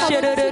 찬양하네.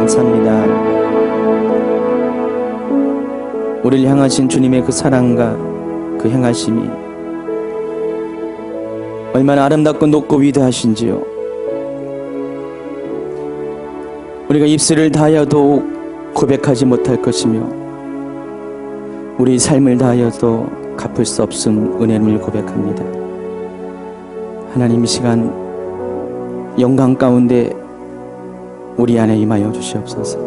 삽니다. 우리를 향하신 주님의 그 사랑과 그 행하심이 얼마나 아름답고 높고 위대하신지요. 우리가 입술을 다하여도 고백하지 못할 것이며 우리 삶을 다하여도 갚을 수 없음 은혜를 고백합니다. 하나님, 이 시간 영광 가운데 우리 안에 임하여 주시옵소서.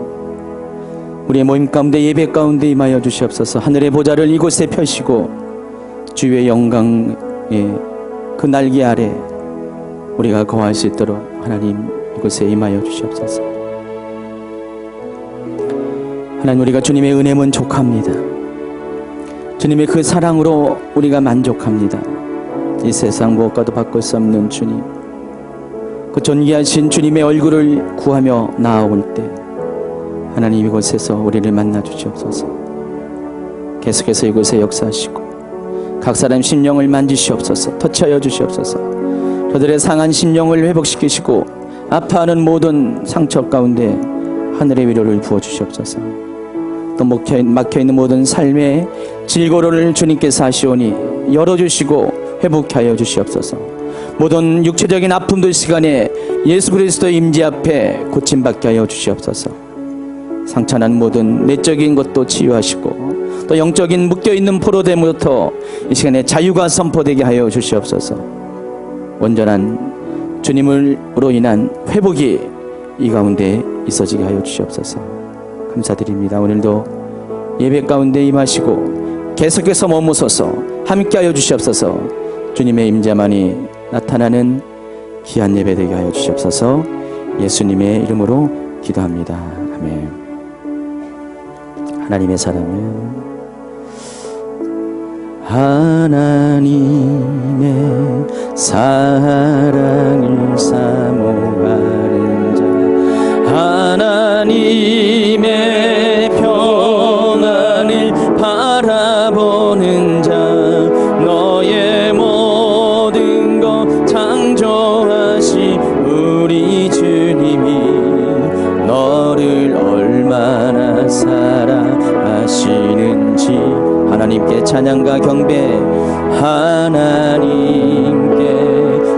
우리의 모임 가운데, 예배 가운데 임하여 주시옵소서. 하늘의 보좌를 이곳에 펴시고 주의 영광의 그 날개 아래 우리가 거할 수 있도록 하나님 이곳에 임하여 주시옵소서. 하나님, 우리가 주님의 은혜면 족합니다. 주님의 그 사랑으로 우리가 만족합니다. 이 세상 무엇과도 바꿀 수 없는 주님, 그 존귀하신 주님의 얼굴을 구하며 나아올 때 하나님 이곳에서 우리를 만나 주시옵소서. 계속해서 이곳에 역사하시고 각 사람 심령을 만지시옵소서. 터치하여 주시옵소서. 저들의 상한 심령을 회복시키시고 아파하는 모든 상처 가운데 하늘의 위로를 부어주시옵소서. 또 막혀있는 모든 삶의 질고로를 주님께서 하시오니 열어주시고 회복케 하여 주시옵소서. 모든 육체적인 아픔들 시간에 예수 그리스도의 임재 앞에 고침받게 하여 주시옵소서. 상처난 모든 내적인 것도 치유하시고 또 영적인 묶여있는 포로됨으로부터 이 시간에 자유가 선포되게 하여 주시옵소서. 온전한 주님으로 인한 회복이 이 가운데 있어지게 하여 주시옵소서. 감사드립니다. 오늘도 예배 가운데 임하시고 계속해서 머무소서. 함께 하여 주시옵소서. 주님의 임재만이 나타나는 귀한 예배 되게 하여 주시옵소서. 예수님의 이름으로 기도합니다. 아멘. 하나님의 사랑은 하나님의 사랑을 사모하는 자, 하나님의 평안을 바라보는 자, 너의 모든 것 창조하신 우리 주님이 너를 얼마나 사랑하시는지 하나님께 찬양과 경배, 하나님께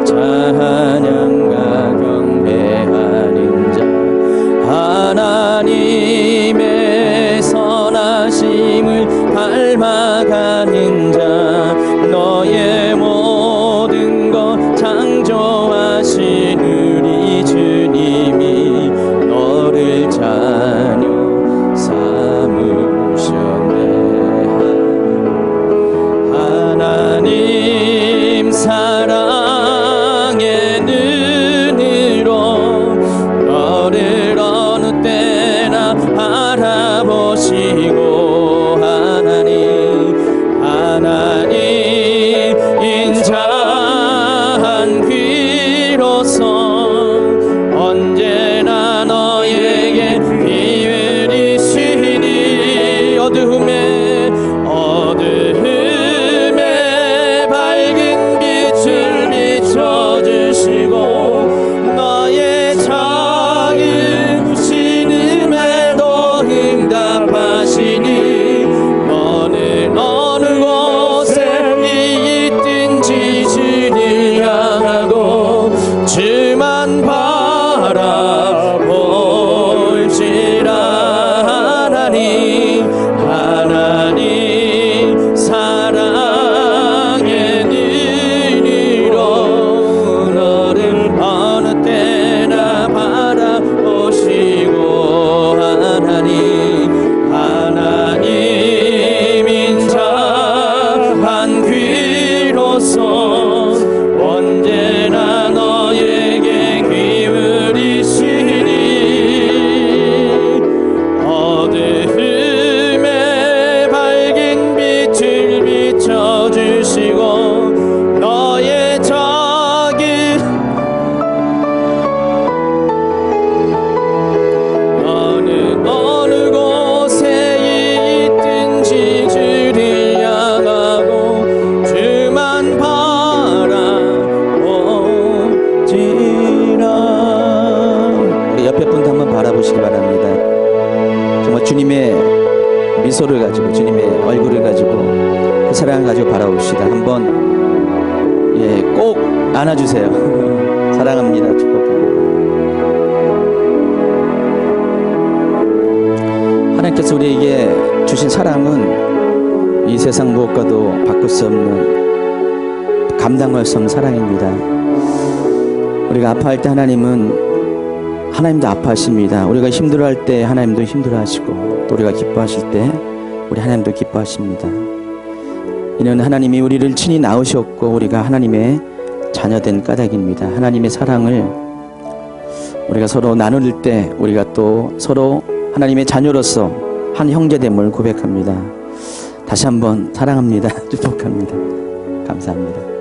찬양과 경배하는 자, 하나님의 선하심을 닮아가는 자, 너의 모든 것 창조하신 우리 주님이 너를 자녀 삼으셨네. 하나님 사랑의 눈으로 너를 어느 때나 바라보시고 하나님 인자한 귀로서 언제나 너에게 기회를 주시니 어두움에 밝은 빛을 비춰주시고 너의 작은 신음에도 응답하시니 너는 어느 곳에 있든지 주를 향하고 주만 바라볼지라. 하나님 사랑의 눈으로 너를 어느 때나 바라보시고 하나님 인자한 귀로서 언제나 너에게 기울이시니 어두움에 밝은 빛을 비춰주시고 너의 작은 너는 어느 곳에 있든지 주를 향하고 주만 바라보지라. 우리 옆에 분도 한번 바라보시기 바랍니다. 주님의 미소를 가지고 주님의 얼굴을 가지고 그 사랑을 가지고 바라봅시다. 한번 꼭 안아주세요. 사랑합니다. 축복합니다. 하나님께서 우리에게 주신 사랑은 이 세상 무엇과도 바꿀 수 없는, 감당할 수 없는 사랑입니다. 우리가 아파할 때 하나님도 아파하십니다. 우리가 힘들어할 때 하나님도 힘들어하시고, 또 우리가 기뻐하실 때 우리 하나님도 기뻐하십니다. 이는 하나님이 우리를 친히 낳으셨고 우리가 하나님의 자녀된 까닭입니다. 하나님의 사랑을 우리가 서로 나눌 때 우리가 또 서로 하나님의 자녀로서 한 형제됨을 고백합니다. 다시 한번 사랑합니다. 축복합니다. 감사합니다.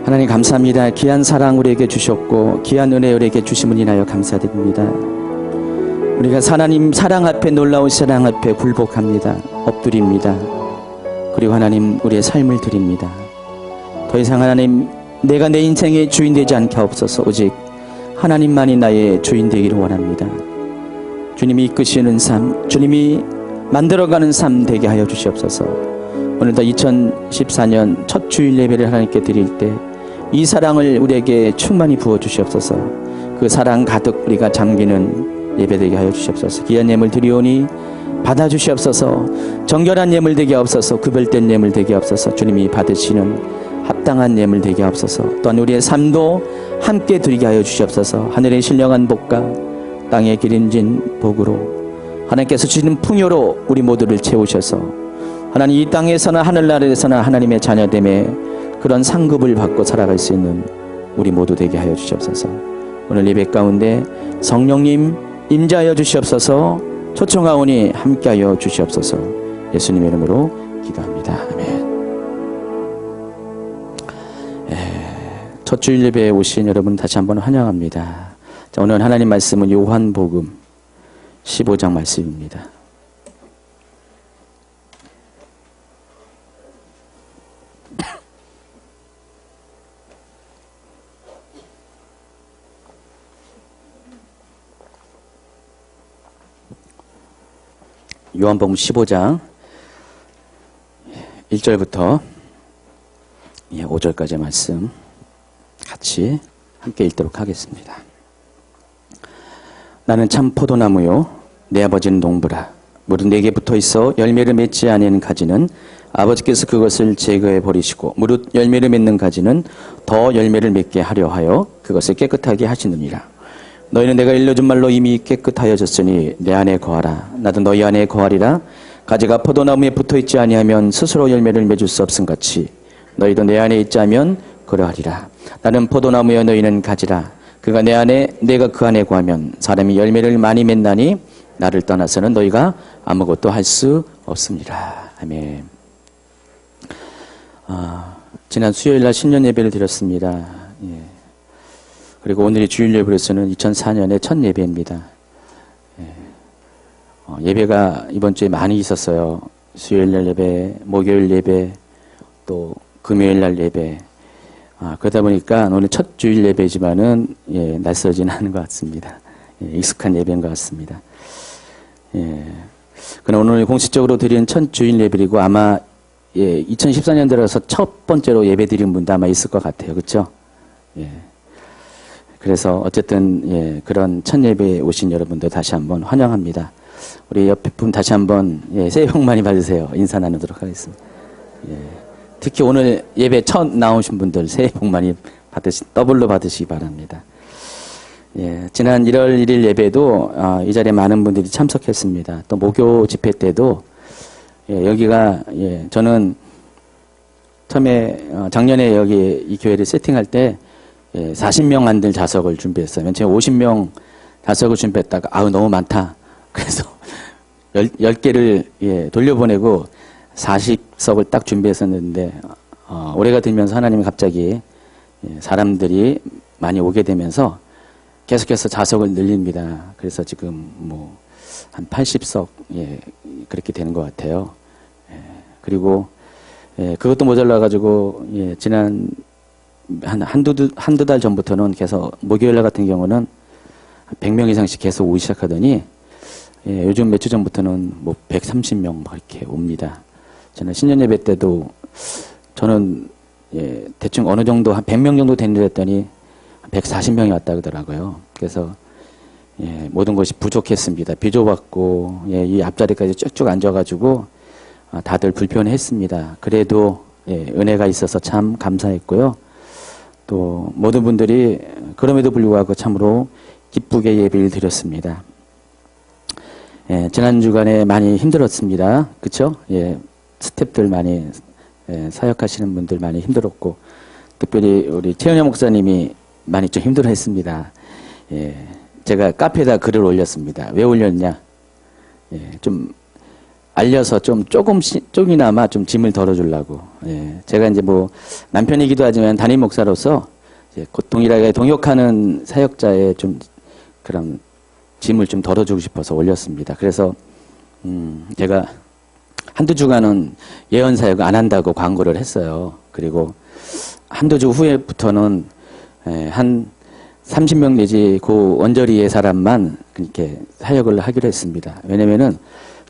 하나님 감사합니다. 귀한 사랑 우리에게 주셨고 귀한 은혜 우리에게 주심을 인하여 감사드립니다. 우리가 하나님 사랑 앞에, 놀라운 사랑 앞에 굴복합니다. 엎드립니다. 그리고 하나님 우리의 삶을 드립니다. 더 이상 하나님 내가 내 인생의 주인 되지 않게 하옵소서. 오직 하나님만이 나의 주인 되기를 원합니다. 주님이 이끄시는 삶, 주님이 만들어가는 삶 되게 하여 주시옵소서. 오늘도 2014년 첫 주일 예배를 하나님께 드릴 때 이 사랑을 우리에게 충만히 부어 주시옵소서. 그 사랑 가득 우리가 잠기는 예배 되게 하여 주시옵소서. 귀한 예물 드리오니 받아 주시옵소서. 정결한 예물 되게 하옵소서. 구별된 예물 되게 하옵소서. 주님이 받으시는 합당한 예물 되게 하옵소서. 또한 우리의 삶도 함께 드리게 하여 주시옵소서. 하늘의 신령한 복과 땅에 기름진 복으로 하나님께서 주시는 풍요로 우리 모두를 채우셔서 하나님 이 땅에서나 하늘나라에서나 하나님의 자녀됨에 그런 상급을 받고 살아갈 수 있는 우리 모두 되게 하여 주시옵소서. 오늘 예배 가운데 성령님 임재하여 주시옵소서. 초청하오니 함께하여 주시옵소서. 예수님의 이름으로 기도합니다. 아멘. 첫 주일 예배에 오신 여러분 다시 한번 환영합니다. 자, 오늘 하나님 말씀은 요한복음 15장 말씀입니다. 요한복음 15장 1절부터 5절까지의 말씀 같이 함께 읽도록 하겠습니다. 나는 참 포도나무요 내 아버지는 농부라. 무릇 내게 붙어있어 열매를 맺지 아니하는 가지는 아버지께서 그것을 제거해 버리시고 무릇 열매를 맺는 가지는 더 열매를 맺게 하려 하여 그것을 깨끗하게 하시느니라. 너희는 내가 일러준 말로 이미 깨끗하여졌으니 내 안에 거하라. 나도 너희 안에 거하리라. 가지가 포도나무에 붙어있지 아니하면 스스로 열매를 맺을 수 없음같이 너희도 내 안에 있지 않으면 그러하리라. 나는 포도나무여 너희는 가지라. 그가 내 안에 내가 그 안에 거하면 사람이 열매를 많이 맺나니 나를 떠나서는 너희가 아무것도 할 수 없습니다. 아멘. 지난 수요일날 신년 예배를 드렸습니다. 그리고 오늘이 주일 예배로서는 2004년의 첫 예배입니다. 예배가 이번 주에 많이 있었어요. 수요일날 예배, 목요일 예배, 또 금요일날 예배. 그러다 보니까 오늘 첫 주일 예배지만은 낯설진 않은 것 같습니다. 익숙한 예배인 것 같습니다. 그럼 오늘 공식적으로 드린 첫 주일 예배이고 아마 2014년 들어서 첫 번째로 예배 드린 분도 아마 있을 것 같아요. 그렇죠? 그래서 어쨌든 그런 첫 예배에 오신 여러분들 다시 한번 환영합니다. 우리 옆에 분 다시 한번 새해 복 많이 받으세요. 인사 나누도록 하겠습니다. 특히 오늘 예배 첫 나오신 분들 새해 복 많이 더블로 받으시기 바랍니다. 지난 1월 1일 예배도 이 자리에 많은 분들이 참석했습니다. 또 목요 집회 때도 여기가 저는 처음에 작년에 여기 이 교회를 세팅할 때 40명 앉을 좌석을 준비했어요. 맨 처음에 50명 좌석을 준비했다가 너무 많다. 그래서 10개를 돌려보내고 40석을 딱 준비했었는데 올해가 들면서 하나님이 갑자기 사람들이 많이 오게 되면서 계속해서 좌석을 늘립니다. 그래서 지금 한 80석 그렇게 되는 것 같아요. 그리고 그것도 모자라가지고 지난 한두 달 전부터는 계속 목요일날 같은 경우는 100명 이상씩 계속 오기 시작하더니 요즘 몇 주 전부터는 뭐 130명 막 이렇게 옵니다. 저는 신년 예배 때도 저는 대충 어느 정도 한 100명 정도 됐는데 했더니 140명이 왔다 그러더라고요. 그래서 모든 것이 부족했습니다. 비조받고 이 앞자리까지 쭉쭉 앉아가지고 다들 불편했습니다. 그래도 은혜가 있어서 참 감사했고요. 또 모든 분들이 그럼에도 불구하고 참으로 기쁘게 예배를 드렸습니다. 지난 주간에 많이 힘들었습니다. 그렇죠? 스태프들 많이 사역하시는 분들 많이 힘들었고 특별히 우리 최은영 목사님이 많이 좀 힘들어했습니다. 제가 카페에다 글을 올렸습니다. 왜 올렸냐? 좀 알려서 조금이나마 좀 짐을 덜어주려고. 제가 이제 뭐 남편이기도 하지만 담임 목사로서 동일하게 동역하는 사역자의 좀 그런 짐을 좀 덜어주고 싶어서 올렸습니다. 그래서 제가 한두 주간은 예언 사역 안 한다고 광고를 했어요. 그리고 한두 주 후에부터는 한 30명 내지 그 원저리의 사람만 이렇게 사역을 하기로 했습니다. 왜냐면은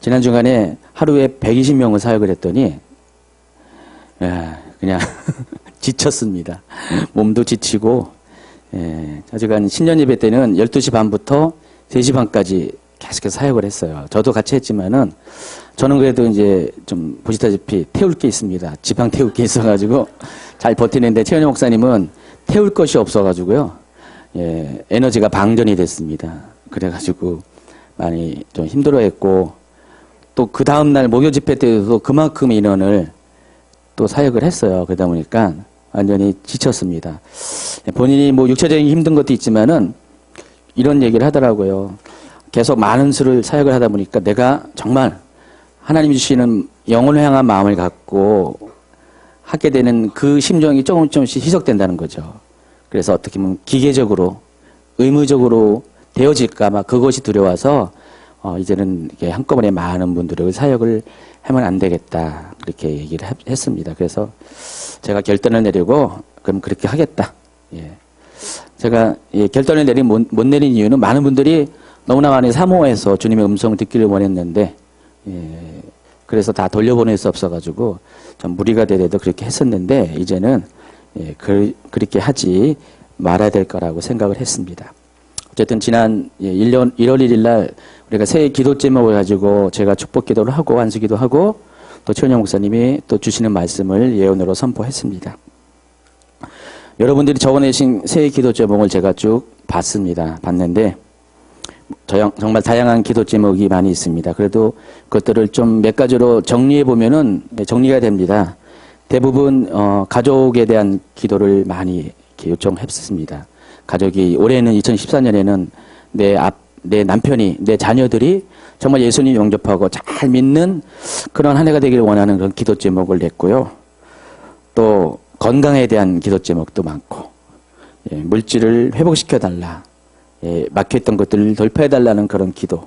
지난 주간에 하루에 120명을 사역을 했더니 그냥 지쳤습니다. 몸도 지치고 하여간 신년 예배 때는 12시 반부터 3시 반까지 계속해서 사역을 했어요. 저도 같이 했지만은 저는 그래도 이제 좀 보시다시피 태울 게 있습니다. 지방 태울 게 있어가지고 잘 버티는데 최은영 목사님은 태울 것이 없어가지고요. 에너지가 방전이 됐습니다. 그래가지고 많이 좀 힘들어했고 또 그 다음날 목요 집회 때도 그만큼 인원을 또 사역을 했어요. 그러다 보니까 완전히 지쳤습니다. 본인이 뭐 육체적인 힘든 것도 있지만은 이런 얘기를 하더라고요. 계속 많은 수를 사역을 하다 보니까 내가 정말 하나님 주시는 영혼을 향한 마음을 갖고 하게 되는 그 심정이 조금씩 희석된다는 거죠. 그래서 어떻게 보면 기계적으로 의무적으로 되어질까 봐 그것이 두려워서 이제는 이게 한꺼번에 많은 분들을 사역을 하면 안 되겠다 그렇게 얘기를 했습니다. 그래서 제가 결단을 내리고 그럼 그렇게 하겠다. 제가 결단을 못 내린 이유는 많은 분들이 너무나 많이 사모해서 주님의 음성을 듣기를 원했는데 그래서 다 돌려보낼 수 없어가지고 좀 무리가 되더라도 그렇게 했었는데 이제는 그렇게 하지 말아야 될 거라고 생각을 했습니다. 어쨌든 지난 1월 1일 날 우리가 새해 기도 제목을 가지고 제가 축복 기도를 하고 안수기도 하고 또 최은영 목사님이 또 주시는 말씀을 예언으로 선포했습니다. 여러분들이 적어내신 새해 기도 제목을 제가 쭉 봤는데 정말 다양한 기도 제목이 많이 있습니다. 그래도 그것들을 좀 몇 가지로 정리해 보면은 정리가 됩니다. 대부분 가족에 대한 기도를 많이 이렇게 요청했습니다. 가족이 올해는 2014년에는 내 남편이 내 자녀들이 정말 예수님 영접하고 잘 믿는 그런 한 해가 되기를 원하는 그런 기도 제목을 냈고요. 또 건강에 대한 기도 제목도 많고 물질을 회복시켜달라. 막혀있던 것들을 돌파해달라는 그런 기도,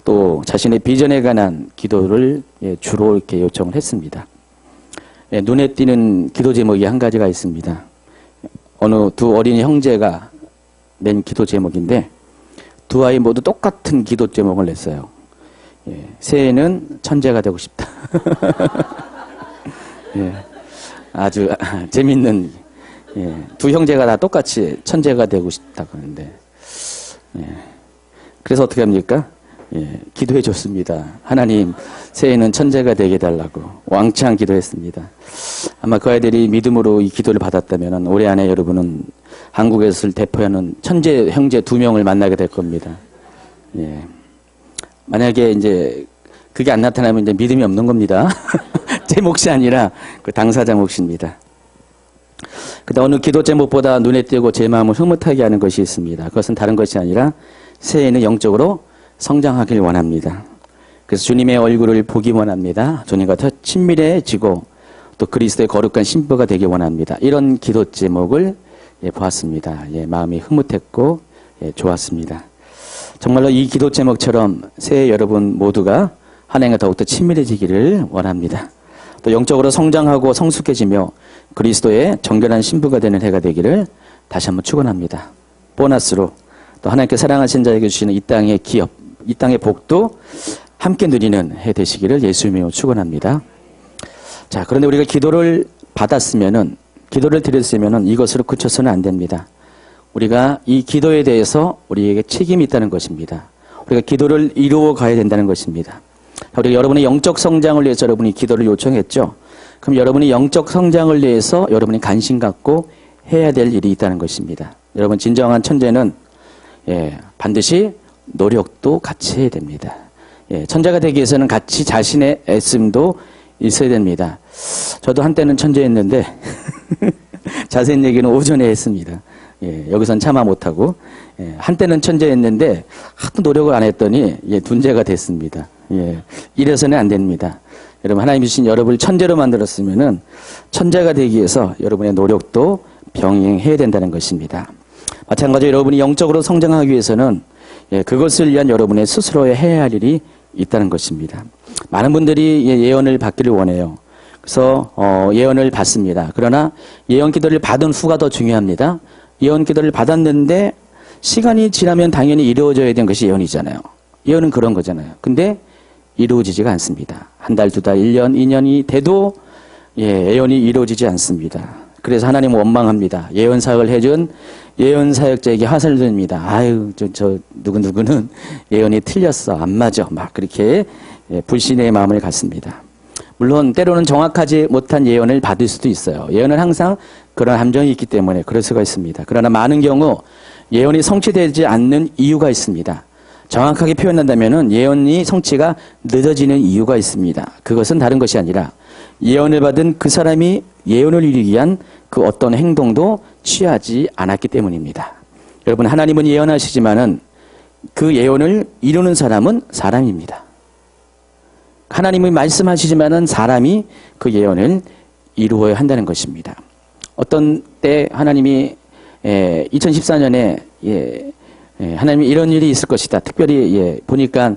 또 자신의 비전에 관한 기도를 주로 이렇게 요청을 했습니다. 눈에 띄는 기도 제목이 한 가지가 있습니다. 어느 두 어린이 형제가 낸 기도 제목인데 두 아이 모두 똑같은 기도 제목을 냈어요. 새해에는 천재가 되고 싶다. 아주 재밌는 두 형제가 다 똑같이 천재가 되고 싶다고 하는데 그래서 어떻게 합니까? 기도해 줬습니다. 하나님 새해에는 천재가 되게 해달라고 왕창 기도했습니다. 아마 그 아이들이 믿음으로 이 기도를 받았다면 올해 안에 여러분은 한국에서 대표하는 천재 형제 2명을 만나게 될 겁니다. 만약에 이제 그게 안 나타나면 이제 믿음이 없는 겁니다. 제 몫이 아니라 그 당사자 몫입니다. 그다음 어느 기도 제목보다 눈에 띄고 제 마음을 흐뭇하게 하는 것이 있습니다. 그것은 다른 것이 아니라 새해에는 영적으로 성장하길 원합니다. 그래서 주님의 얼굴을 보기 원합니다. 주님과 더 친밀해지고 또 그리스도의 거룩한 신부가 되기 원합니다. 이런 기도 제목을 보았습니다. 마음이 흐뭇했고 좋았습니다. 정말로 이 기도 제목처럼 새해 여러분 모두가 하나님과 더욱더 친밀해지기를 원합니다. 또 영적으로 성장하고 성숙해지며 그리스도의 정결한 신부가 되는 해가 되기를 다시 한번 축원합니다. 보너스로 또 하나님께 사랑하신 자에게 주시는 이 땅의 기업, 이 땅의 복도 함께 누리는 해 되시기를 예수님으로 축원합니다. 자, 그런데 우리가 기도를 받았으면은, 기도를 드렸으면은 이것으로 그쳐서는 안 됩니다. 우리가 이 기도에 대해서 우리에게 책임이 있다는 것입니다. 우리가 기도를 이루어 가야 된다는 것입니다. 우리가 여러분의 영적 성장을 위해서 여러분이 기도를 요청했죠. 그럼 여러분이 영적 성장을 위해서 여러분이 관심 갖고 해야 될 일이 있다는 것입니다. 여러분, 진정한 천재는 반드시 노력도 같이 해야 됩니다. 천재가 되기 위해서는 같이 자신의 애씀도 있어야 됩니다. 저도 한때는 천재였는데 자세한 얘기는 오전에 했습니다. 여기선 차마 못하고, 한때는 천재였는데 하도 노력을 안 했더니 둔재가 됐습니다. 이래서는 안 됩니다. 여러분, 하나님이 주신 여러분을 천재로 만들었으면은 천재가 되기 위해서 여러분의 노력도 병행해야 된다는 것입니다. 마찬가지로 여러분이 영적으로 성장하기 위해서는 그것을 위한 여러분의 스스로의 해야 할 일이 있다는 것입니다. 많은 분들이 예언을 받기를 원해요. 그래서 예언을 받습니다. 그러나 예언 기도를 받은 후가 더 중요합니다. 예언 기도를 받았는데 시간이 지나면 당연히 이루어져야 되는 것이 예언이잖아요. 예언은 그런 거잖아요. 근데 이루어지지가 않습니다. 한 달, 두 달, 1년, 2년이 돼도 예언이 이루어지지 않습니다. 그래서 하나님은 원망합니다. 예언 사역을 해준 예언 사역자에게 화살을 듭니다. 아유, 저 누구누구는 예언이 틀렸어, 안 맞아, 막 그렇게 불신의 마음을 갖습니다. 물론 때로는 정확하지 못한 예언을 받을 수도 있어요. 예언은 항상 그런 함정이 있기 때문에 그럴 수가 있습니다. 그러나 많은 경우 예언이 성취되지 않는 이유가 있습니다. 정확하게 표현한다면 예언이 성취가 늦어지는 이유가 있습니다. 그것은 다른 것이 아니라 예언을 받은 그 사람이 예언을 이루기 위한 그 어떤 행동도 취하지 않았기 때문입니다. 여러분, 하나님은 예언하시지만은 그 예언을 이루는 사람은 사람입니다. 하나님은 말씀하시지만은 사람이 그 예언을 이루어야 한다는 것입니다. 어떤 때 하나님이 2014년에 하나님이 이런 일이 있을 것이다. 특별히 보니까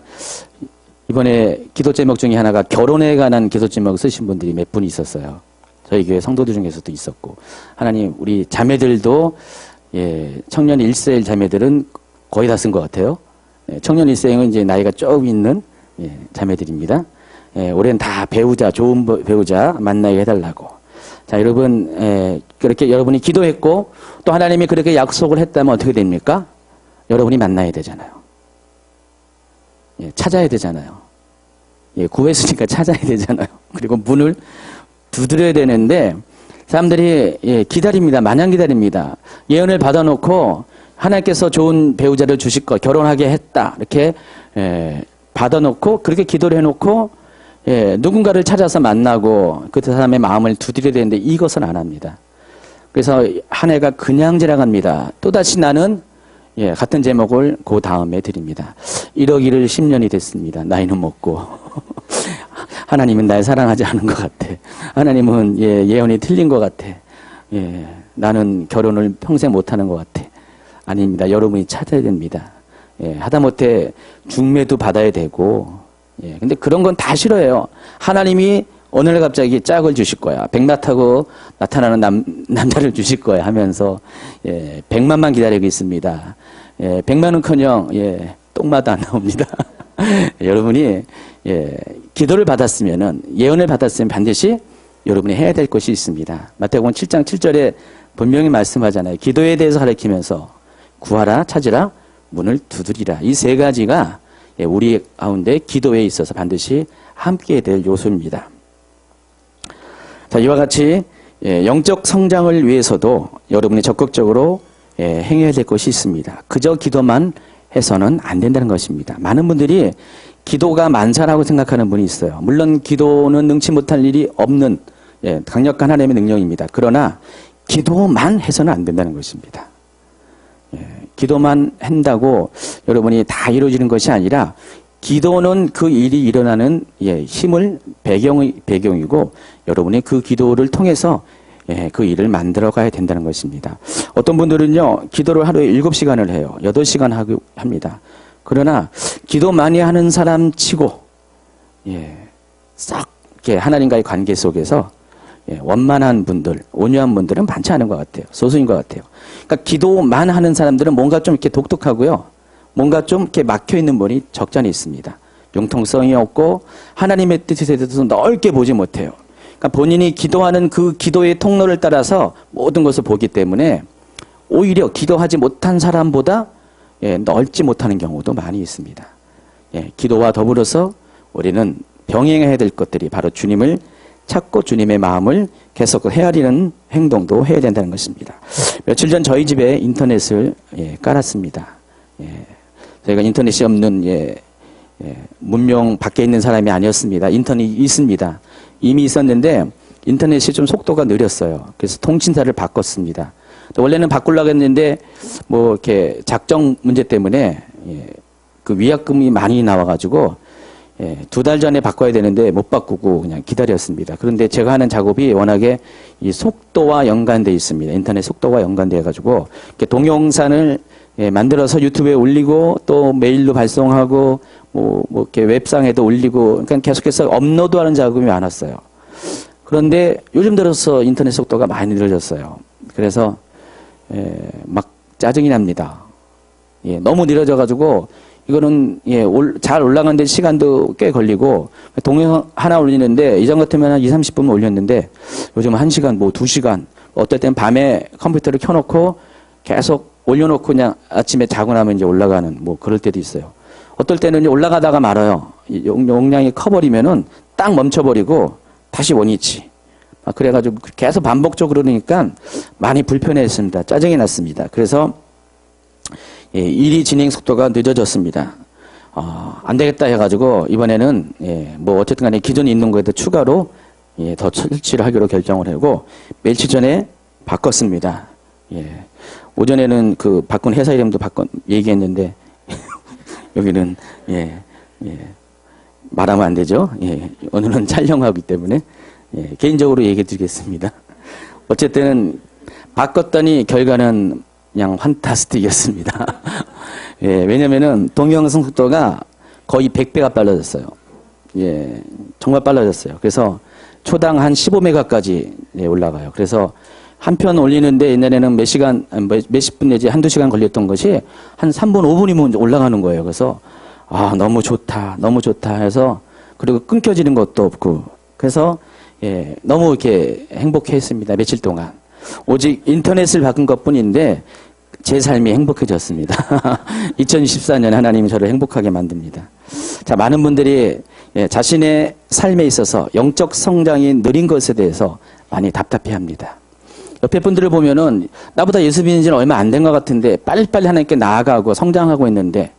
이번에 기도 제목 중에 하나가 결혼에 관한 기도 제목 쓰신 분들이 몇 분 있었어요. 저희 교회 성도들 중에서도 있었고, 하나님 우리 자매들도 청년 1세일 자매들은 거의 다 쓴 것 같아요. 청년 1세형은 이제 나이가 조금 있는 자매들입니다. 올해는 다 배우자, 좋은 배우자 만나게 해달라고. 자, 여러분, 그렇게 여러분이 기도했고 또 하나님이 그렇게 약속을 했다면 어떻게 됩니까? 여러분이 만나야 되잖아요. 찾아야 되잖아요. 구했으니까 찾아야 되잖아요. 그리고 문을 두드려야 되는데 사람들이 기다립니다. 마냥 기다립니다. 예언을 받아놓고 하나님께서 좋은 배우자를 주실 것, 결혼하게 했다, 이렇게 받아놓고 그렇게 기도를 해놓고 누군가를 찾아서 만나고 그 사람의 마음을 두드려야 되는데 이것은 안 합니다. 그래서 한 해가 그냥 지나갑니다. 또다시 나는 같은 제목을 그 다음에 드립니다. 이러기를 10년이 됐습니다. 나이는 먹고. 하나님은 날 사랑하지 않은 것 같아. 하나님은 예언이 틀린 것 같아. 나는 결혼을 평생 못하는 것 같아. 아닙니다. 여러분이 찾아야 됩니다. 하다못해 중매도 받아야 되고. 근데 그런 건 다 싫어해요. 하나님이 어느 날 갑자기 짝을 주실 거야. 백마타고 나타나는 남자를 주실 거야 하면서 100만만 기다리고 있습니다. 100만은커녕 똥마도 안 나옵니다. 여러분이 기도를 받았으면은, 예언을 받았으면 반드시 여러분이 해야 될 것이 있습니다. 마태복음 7장 7절에 분명히 말씀하잖아요. 기도에 대해서 가르치면서 구하라, 찾으라, 문을 두드리라. 이 세 가지가 우리 가운데 기도에 있어서 반드시 함께 될 요소입니다. 자, 이와 같이 영적 성장을 위해서도 여러분이 적극적으로 행해야 될 것이 있습니다. 그저 기도만 해서는 안 된다는 것입니다. 많은 분들이 기도가 만사라고 생각하는 분이 있어요. 물론 기도는 능치 못할 일이 없는 강력한 하나님의 능력입니다. 그러나 기도만 해서는 안 된다는 것입니다. 기도만 한다고 여러분이 다 이루어지는 것이 아니라 기도는 그 일이 일어나는 힘을 배경이고 여러분이 그 기도를 통해서 그 일을 만들어 가야 된다는 것입니다. 어떤 분들은요, 기도를 하루에 7시간을 해요. 8시간 합니다. 그러나 기도 많이 하는 사람 치고 싹 이렇게 하나님과의 관계 속에서 원만한 분들, 온유한 분들은 많지 않은 것 같아요. 소수인 것 같아요. 그러니까 기도만 하는 사람들은 뭔가 좀 이렇게 독특하고요. 뭔가 좀 이렇게 막혀 있는 분이 적잖이 있습니다. 융통성이 없고 하나님의 뜻에 대해서 넓게 보지 못해요. 그러니까 본인이 기도하는 그 기도의 통로를 따라서 모든 것을 보기 때문에 오히려 기도하지 못한 사람보다 넓지 못하는 경우도 많이 있습니다. 기도와 더불어서 우리는 병행해야 될 것들이 바로 주님을 찾고 주님의 마음을 계속 헤아리는 행동도 해야 된다는 것입니다. 며칠 전 저희 집에 인터넷을 깔았습니다. 저희가 인터넷이 없는 문명 밖에 있는 사람이 아니었습니다. 인터넷이 있습니다. 이미 있었는데 인터넷이 좀 속도가 느렸어요. 그래서 통신사를 바꿨습니다. 원래는 바꾸려고 했는데 뭐 이렇게 작정 문제 때문에 그 위약금이 많이 나와가지고 2달 전에 바꿔야 되는데 못 바꾸고 그냥 기다렸습니다. 그런데 제가 하는 작업이 워낙에 이 속도와 연관되어 있습니다. 인터넷 속도와 연관되어 가지고 동영상을 만들어서 유튜브에 올리고 또 메일로 발송하고 뭐 이렇게 웹상에도 올리고 그러니까 계속해서 업로드하는 작업이 많았어요. 그런데 요즘 들어서 인터넷 속도가 많이 느려졌어요. 그래서 막 짜증이 납니다. 너무 느려져 가지고 이거는 잘 올라가는데 시간도 꽤 걸리고 동영상 하나 올리는데 이전 같으면 한 20-30분 올렸는데 요즘 1시간 뭐 2시간 어떨 땐 밤에 컴퓨터를 켜놓고 계속 올려놓고 그냥 아침에 자고 나면 이제 올라가는 뭐 그럴 때도 있어요. 어떨 때는 올라가다가 말아요. 용량이 커버리면은 딱 멈춰버리고 다시 원위치. 그래가지고 계속 반복적으로 그러니까 많이 불편했습니다. 짜증이 났습니다. 그래서 일이 진행 속도가 늦어졌습니다. 안 되겠다 해가지고 이번에는 뭐 어쨌든 간에 기존에 있는 거에도 추가로 더 설치를 하기로 결정을 하고 며칠 전에 바꿨습니다. 오전에는 그 바꾼 회사 이름도 얘기했는데 여기는 말하면 안 되죠. 오늘은 촬영하기 때문에 개인적으로 얘기 드리겠습니다. 어쨌든 바꿨더니 결과는 그냥 판타스틱이었습니다. 왜냐면은 동영상 속도가 거의 100배가 빨라졌어요. 정말 빨라졌어요. 그래서 초당 한 15메가까지 올라가요. 그래서 한 편 올리는데 옛날에는 몇십 분 내지 한두 시간 걸렸던 것이 한 3분, 5분이면 올라가는 거예요. 그래서 너무 좋다, 너무 좋다 해서 그리고 끊겨지는 것도 없고 그래서 너무 이렇게 행복했습니다. 며칠 동안. 오직 인터넷을 바꾼 것뿐인데 제 삶이 행복해졌습니다. 2024년 하나님이 저를 행복하게 만듭니다. 자, 많은 분들이 자신의 삶에 있어서 영적 성장이 느린 것에 대해서 많이 답답해합니다. 옆에 분들을 보면은 나보다 예수 믿는 지는 얼마 안 된 것 같은데 빨리빨리 하나님께 나아가고 성장하고 있는데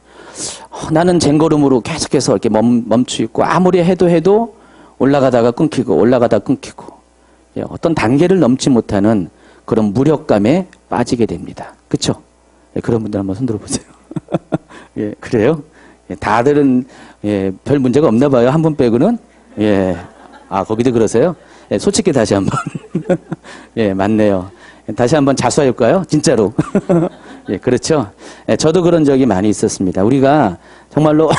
나는 쟁걸음으로 계속해서 이렇게 멈추 있고 아무리 해도 올라가다가 끊기고 올라가다가 끊기고 어떤 단계를 넘지 못하는 그런 무력감에 빠지게 됩니다. 그렇죠? 그런 분들 한번 손 들어보세요. 그래요? 다들은 별 문제가 없나 봐요. 한 분 빼고는. 거기도 그러세요? 솔직히 다시 한번. 맞네요. 다시 한번 자수할까요? 진짜로. 그렇죠? 저도 그런 적이 많이 있었습니다. 우리가 정말로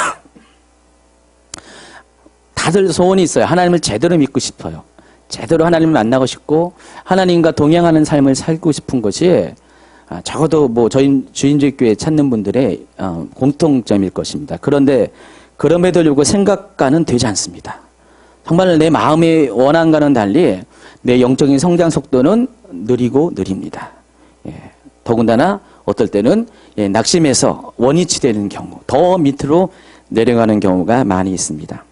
다들 소원이 있어요. 하나님을 제대로 믿고 싶어요. 제대로 하나님을 만나고 싶고 하나님과 동행하는 삶을 살고 싶은 것이 적어도 뭐 저희 주인주의 교회 찾는 분들의 공통점일 것입니다. 그런데 그럼에도 불구하고 생각과는 되지 않습니다. 정말 내 마음의 원함과는 달리 내 영적인 성장 속도는 느립니다. 더군다나 어떨 때는 낙심해서 원위치 되는 경우, 더 밑으로 내려가는 경우가 많이 있습니다.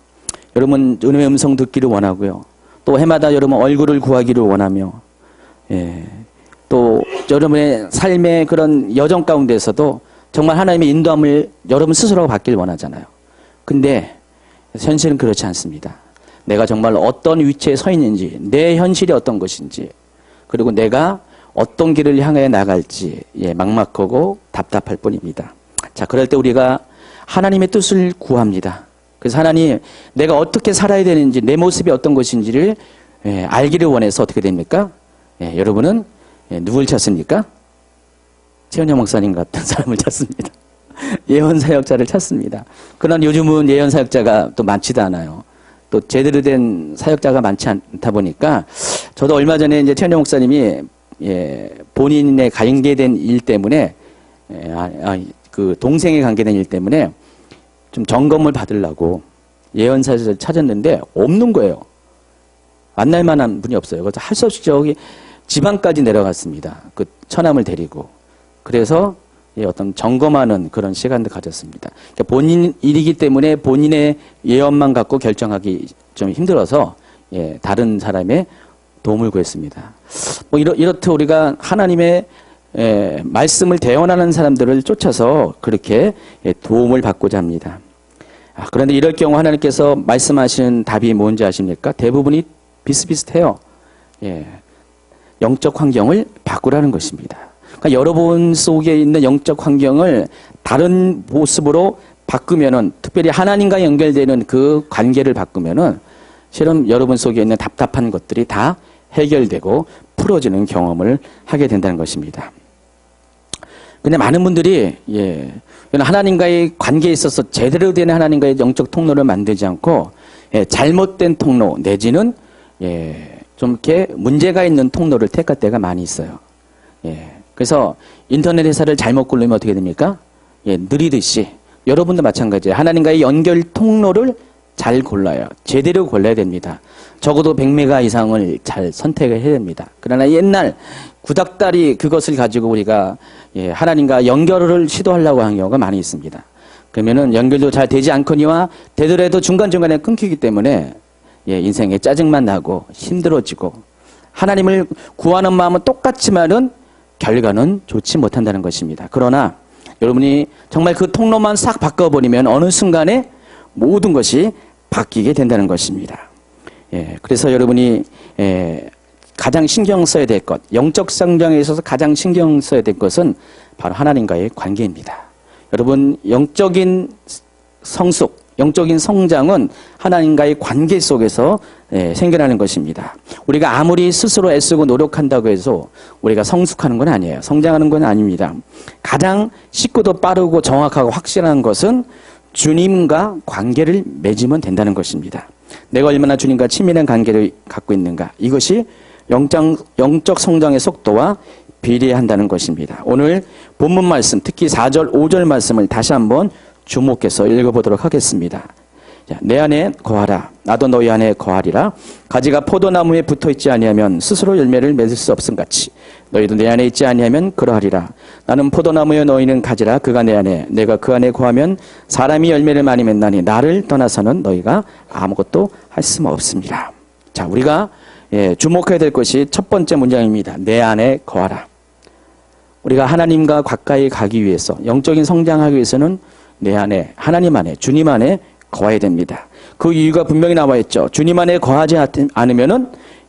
여러분 은혜의 음성 듣기를 원하고요. 또 해마다 여러분 얼굴을 구하기를 원하며 또 여러분의 삶의 그런 여정 가운데서도 정말 하나님의 인도함을 여러분 스스로가 받기를 원하잖아요. 근데 현실은 그렇지 않습니다. 내가 정말 어떤 위치에 서 있는지, 내 현실이 어떤 것인지, 그리고 내가 어떤 길을 향해 나갈지 막막하고 답답할 뿐입니다. 자, 그럴 때 우리가 하나님의 뜻을 구합니다. 그래서 하나님, 내가 어떻게 살아야 되는지, 내 모습이 어떤 것인지를 알기를 원해서 어떻게 됩니까? 여러분은 누굴 찾습니까? 최은영 목사님 같은 사람을 찾습니다. 예언사역자를 찾습니다. 그러나 요즘은 예언사역자가 또 많지도 않아요. 또 제대로 된 사역자가 많지 않다 보니까 저도 얼마 전에 이제 최현영 목사님이 본인의 관계된 일 때문에 그 동생에 관계된 일 때문에 좀 점검을 받으려고 예언사를 찾았는데 없는 거예요. 만날 만한 분이 없어요. 그래서 할 수 없이 저기 지방까지 내려갔습니다. 그 처남을 데리고. 그래서 어떤 점검하는 그런 시간도 가졌습니다. 그러니까 본인 일이기 때문에 본인의 예언만 갖고 결정하기 좀 힘들어서 다른 사람의 도움을 구했습니다. 뭐 이렇듯 우리가 하나님의 말씀을 대언하는 사람들을 쫓아서 그렇게 도움을 받고자 합니다. 그런데 이럴 경우 하나님께서 말씀하시는 답이 뭔지 아십니까? 대부분이 비슷비슷해요. 영적 환경을 바꾸라는 것입니다. 그러니까 여러분 속에 있는 영적 환경을 다른 모습으로 바꾸면은, 특별히 하나님과 연결되는 그 관계를 바꾸면은 실은 여러분 속에 있는 답답한 것들이 다 해결되고 풀어지는 경험을 하게 된다는 것입니다. 근데 많은 분들이 하나님과의 관계에 있어서 제대로 된 하나님과의 영적 통로를 만들지 않고 잘못된 통로 내지는 좀 이렇게 문제가 있는 통로를 택할 때가 많이 있어요. 그래서 인터넷 회사를 잘못 고르면 어떻게 됩니까? 느리듯이 여러분도 마찬가지예요. 하나님과의 연결 통로를 잘 골라요. 제대로 골라야 됩니다. 적어도 100메가 이상을 잘 선택을 해야 됩니다. 그러나 옛날 구닥다리 그것을 가지고 우리가 하나님과 연결을 시도하려고 하는 경우가 많이 있습니다. 그러면은 연결도 잘 되지 않거니와 되더라도 중간중간에 끊기기 때문에 인생에 짜증만 나고 힘들어지고 하나님을 구하는 마음은 똑같지만은 결과는 좋지 못한다는 것입니다. 그러나 여러분이 정말 그 통로만 싹 바꿔버리면 어느 순간에 모든 것이 바뀌게 된다는 것입니다. 그래서 여러분이 가장 신경 써야 될 것, 영적 성장에 있어서 가장 신경 써야 될 것은 바로 하나님과의 관계입니다. 여러분, 영적인 성숙, 영적인 성장은 하나님과의 관계 속에서 생겨나는 것입니다. 우리가 아무리 스스로 애쓰고 노력한다고 해서 우리가 성숙하는 건 아니에요. 성장하는 건 아닙니다. 가장 쉽고도 빠르고 정확하고 확실한 것은 주님과 관계를 맺으면 된다는 것입니다. 내가 얼마나 주님과 친밀한 관계를 갖고 있는가, 이것이 영적 성장의 속도와 비례한다는 것입니다. 오늘 본문 말씀, 특히 4절, 5절 말씀을 다시 한번 주목해서 읽어보도록 하겠습니다. 자, 내 안에 거하라. 나도 너희 안에 거하리라. 가지가 포도나무에 붙어있지 아니하면 스스로 열매를 맺을 수 없음같이 너희도 내 안에 있지 아니하면 그러하리라. 나는 포도나무여 너희는 가지라. 그가 내 안에 내가 그 안에 거하면 사람이 열매를 많이 맺나니 나를 떠나서는 너희가 아무것도 할 수 없습니다. 자, 우리가 주목해야 될 것이 첫 번째 문장입니다. 내 안에 거하라. 우리가 하나님과 가까이 가기 위해서, 영적인 성장하기 위해서는 내 안에, 하나님 안에, 주님 안에 거해야 됩니다. 그 이유가 분명히 나와 있죠. 주님 안에 거하지 않으면은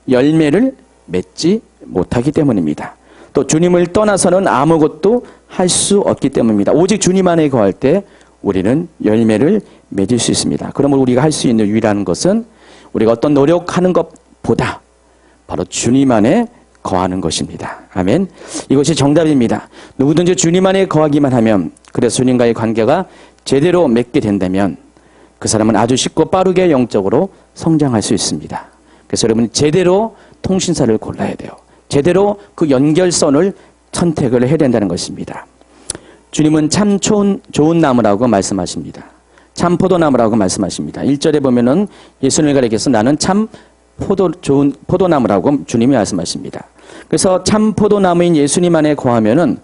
열매를 맺지 못하기 때문입니다. 또 주님을 떠나서는 아무것도 할 수 없기 때문입니다. 오직 주님 안에 거할 때 우리는 열매를 맺을 수 있습니다. 그러면 우리가 할 수 있는 유일한 것은 우리가 어떤 노력하는 것보다 바로 주님 안에 거하는 것입니다. 아멘. 이것이 정답입니다. 누구든지 주님 안에 거하기만 하면, 그래서 주님과의 관계가 제대로 맺게 된다면 그 사람은 아주 쉽고 빠르게 영적으로 성장할 수 있습니다. 그래서 여러분, 제대로 통신사를 골라야 돼요. 제대로 그 연결선을 선택을 해야 된다는 것입니다. 주님은 참 좋은 나무라고 말씀하십니다. 참 포도나무라고 말씀하십니다. 1절에 보면은 예수님을 가리켜서 나는 참 좋은 포도나무라고 주님이 말씀하십니다. 그래서 참 포도나무인 예수님 안에 거하면은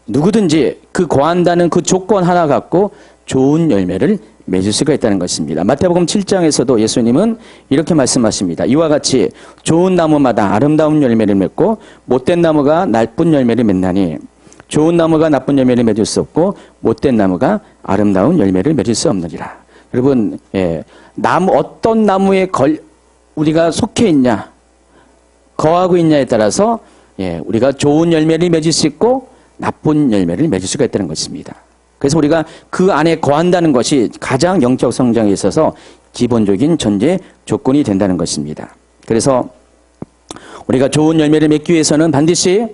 누구든지 그 거한다는 그 조건 하나 갖고 좋은 열매를 맺을 수가 있다는 것입니다. 마태복음 7장에서도 예수님은 이렇게 말씀하십니다. 이와 같이 좋은 나무마다 아름다운 열매를 맺고 못된 나무가 나쁜 열매를 맺나니 좋은 나무가 나쁜 열매를 맺을 수 없고 못된 나무가 아름다운 열매를 맺을 수 없느니라. 여러분, 어떤 나무에 우리가 속해 있냐, 거하고 있냐에 따라서 우리가 좋은 열매를 맺을 수 있고 나쁜 열매를 맺을 수가 있다는 것입니다. 그래서 우리가 그 안에 거한다는 것이 가장 영적 성장에 있어서 기본적인 전제 조건이 된다는 것입니다. 그래서 우리가 좋은 열매를 맺기 위해서는 반드시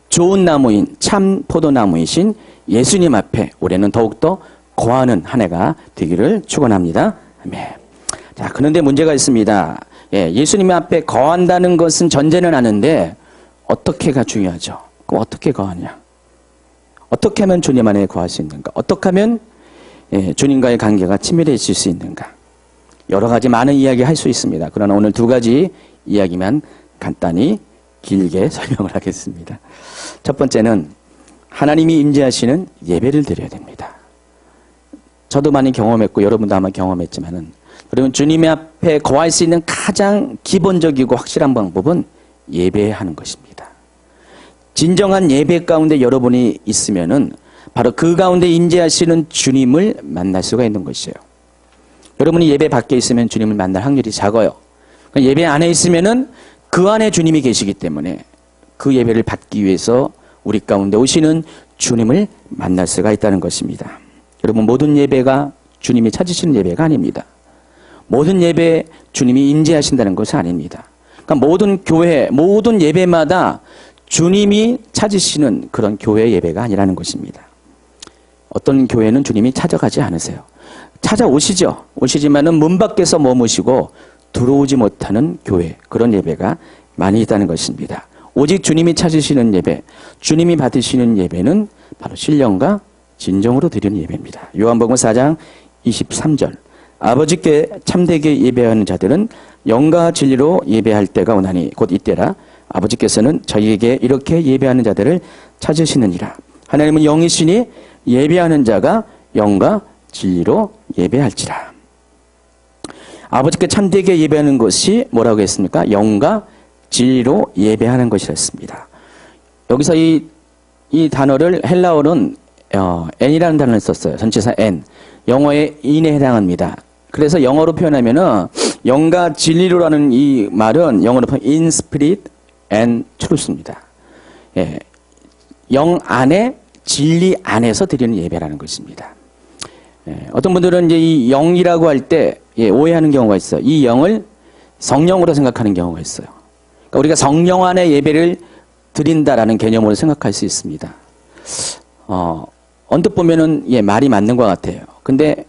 좋은 나무인 참 포도나무이신 예수님 앞에 올해는 더욱더 거하는 한 해가 되기를 축원합니다. 아멘. 자, 그런데 문제가 있습니다. 예수님 앞에 거한다는 것은 전제는 아는데 어떻게가 중요하죠. 그럼 어떻게 거하냐? 어떻게 하면 주님 안에 거할 수 있는가? 어떻게 하면 주님과의 관계가 친밀해질 수 있는가? 여러 가지 많은 이야기 할 수 있습니다. 그러나 오늘 두 가지 이야기만 간단히 길게 설명을 하겠습니다. 첫 번째는 하나님이 임재하시는 예배를 드려야 됩니다. 저도 많이 경험했고 여러분도 아마 경험했지만은 그러면 주님의 앞에 거할 수 있는 가장 기본적이고 확실한 방법은 예배하는 것입니다. 진정한 예배 가운데 여러분이 있으면은 바로 그 가운데 임재하시는 주님을 만날 수가 있는 것이에요. 여러분이 예배 밖에 있으면 주님을 만날 확률이 작아요. 예배 안에 있으면은 그 안에 주님이 계시기 때문에 그 예배를 받기 위해서 우리 가운데 오시는 주님을 만날 수가 있다는 것입니다. 여러분, 모든 예배가 주님이 찾으시는 예배가 아닙니다. 모든 예배에 주님이 임재하신다는 것이 아닙니다. 그러니까 모든 교회, 모든 예배마다 주님이 찾으시는 그런 교회 예배가 아니라는 것입니다. 어떤 교회는 주님이 찾아가지 않으세요. 찾아오시죠. 오시지만은 문 밖에서 머무시고 들어오지 못하는 교회, 그런 예배가 많이 있다는 것입니다. 오직 주님이 찾으시는 예배, 주님이 받으시는 예배는 바로 신령과 진정으로 드리는 예배입니다. 요한복음 4장 23절, 아버지께 참되게 예배하는 자들은 영과 진리로 예배할 때가 오나니 곧 이때라. 아버지께서는 저희에게 이렇게 예배하는 자들을 찾으시느니라. 하나님은 영이시니 예배하는 자가 영과 진리로 예배할지라. 아버지께 참되게 예배하는 것이 뭐라고 했습니까? 영과 진리로 예배하는 것이었습니다. 여기서 이 단어를 헬라어는 n이라는 단어를 썼어요. 전치사 n. 영어의 in에 해당합니다. 그래서 영어로 표현하면은 영과 진리로라는 이 말은 영어로 표현 in spirit and truth입니다. 영 안에 진리 안에서 드리는 예배라는 것입니다. 어떤 분들은 이제 이 영이라고 할 때 오해하는 경우가 있어요. 이 영을 성령으로 생각하는 경우가 있어요. 그러니까 우리가 성령 안에 예배를 드린다라는 개념으로 생각할 수 있습니다. 언뜻 보면은 말이 맞는 것 같아요. 근데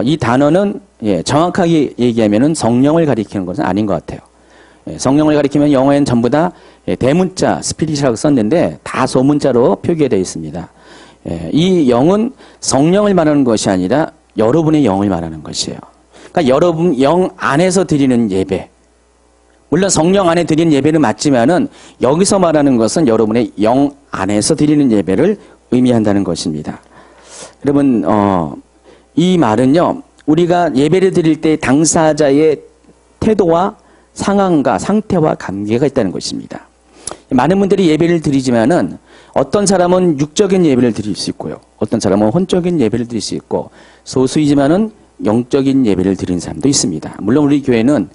이 단어는 정확하게 얘기하면은 성령을 가리키는 것은 아닌 것 같아요. 성령을 가리키면 영어에는 전부 다 대문자 스피릿이라고 썼는데 다 소문자로 표기가 되어 있습니다. 이 영은 성령을 말하는 것이 아니라 여러분의 영을 말하는 것이에요. 그러니까 여러분 영 안에서 드리는 예배, 물론 성령 안에 드리는 예배는 맞지만은 여기서 말하는 것은 여러분의 영 안에서 드리는 예배를 의미한다는 것입니다. 여러분, 이 말은요, 우리가 예배를 드릴 때 당사자의 태도와 상황과 상태와 관계가 있다는 것입니다. 많은 분들이 예배를 드리지만은 어떤 사람은 육적인 예배를 드릴 수 있고요. 어떤 사람은 혼적인 예배를 드릴 수 있고, 소수이지만은 영적인 예배를 드리는 사람도 있습니다. 물론 우리 교회는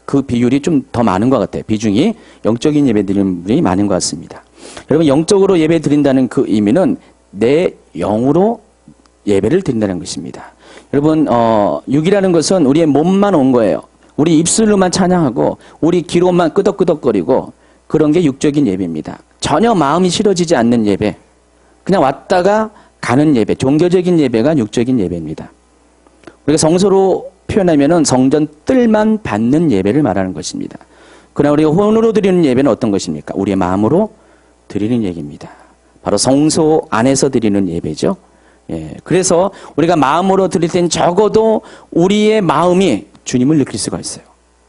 그 비율이 좀 더 많은 것 같아요. 비중이 영적인 예배 드리는 분이 많은 것 같습니다. 여러분, 영적으로 예배 드린다는 그 의미는 내 영으로 예배를 드린다는 것입니다. 여러분, 육이라는 것은 우리의 몸만 온 거예요. 우리 입술로만 찬양하고 우리 귀로만 끄덕끄덕거리고 그런 게 육적인 예배입니다. 전혀 마음이 실어지지 않는 예배, 그냥 왔다가 가는 예배, 종교적인 예배가 육적인 예배입니다. 우리가 성소로 표현하면은 성전 뜰만 받는 예배를 말하는 것입니다. 그러나 우리가 혼으로 드리는 예배는 어떤 것입니까? 우리의 마음으로 드리는 얘기입니다. 바로 성소 안에서 드리는 예배죠. 그래서 우리가 마음으로 드릴 땐 적어도 우리의 마음이 주님을 느낄 수가 있어요.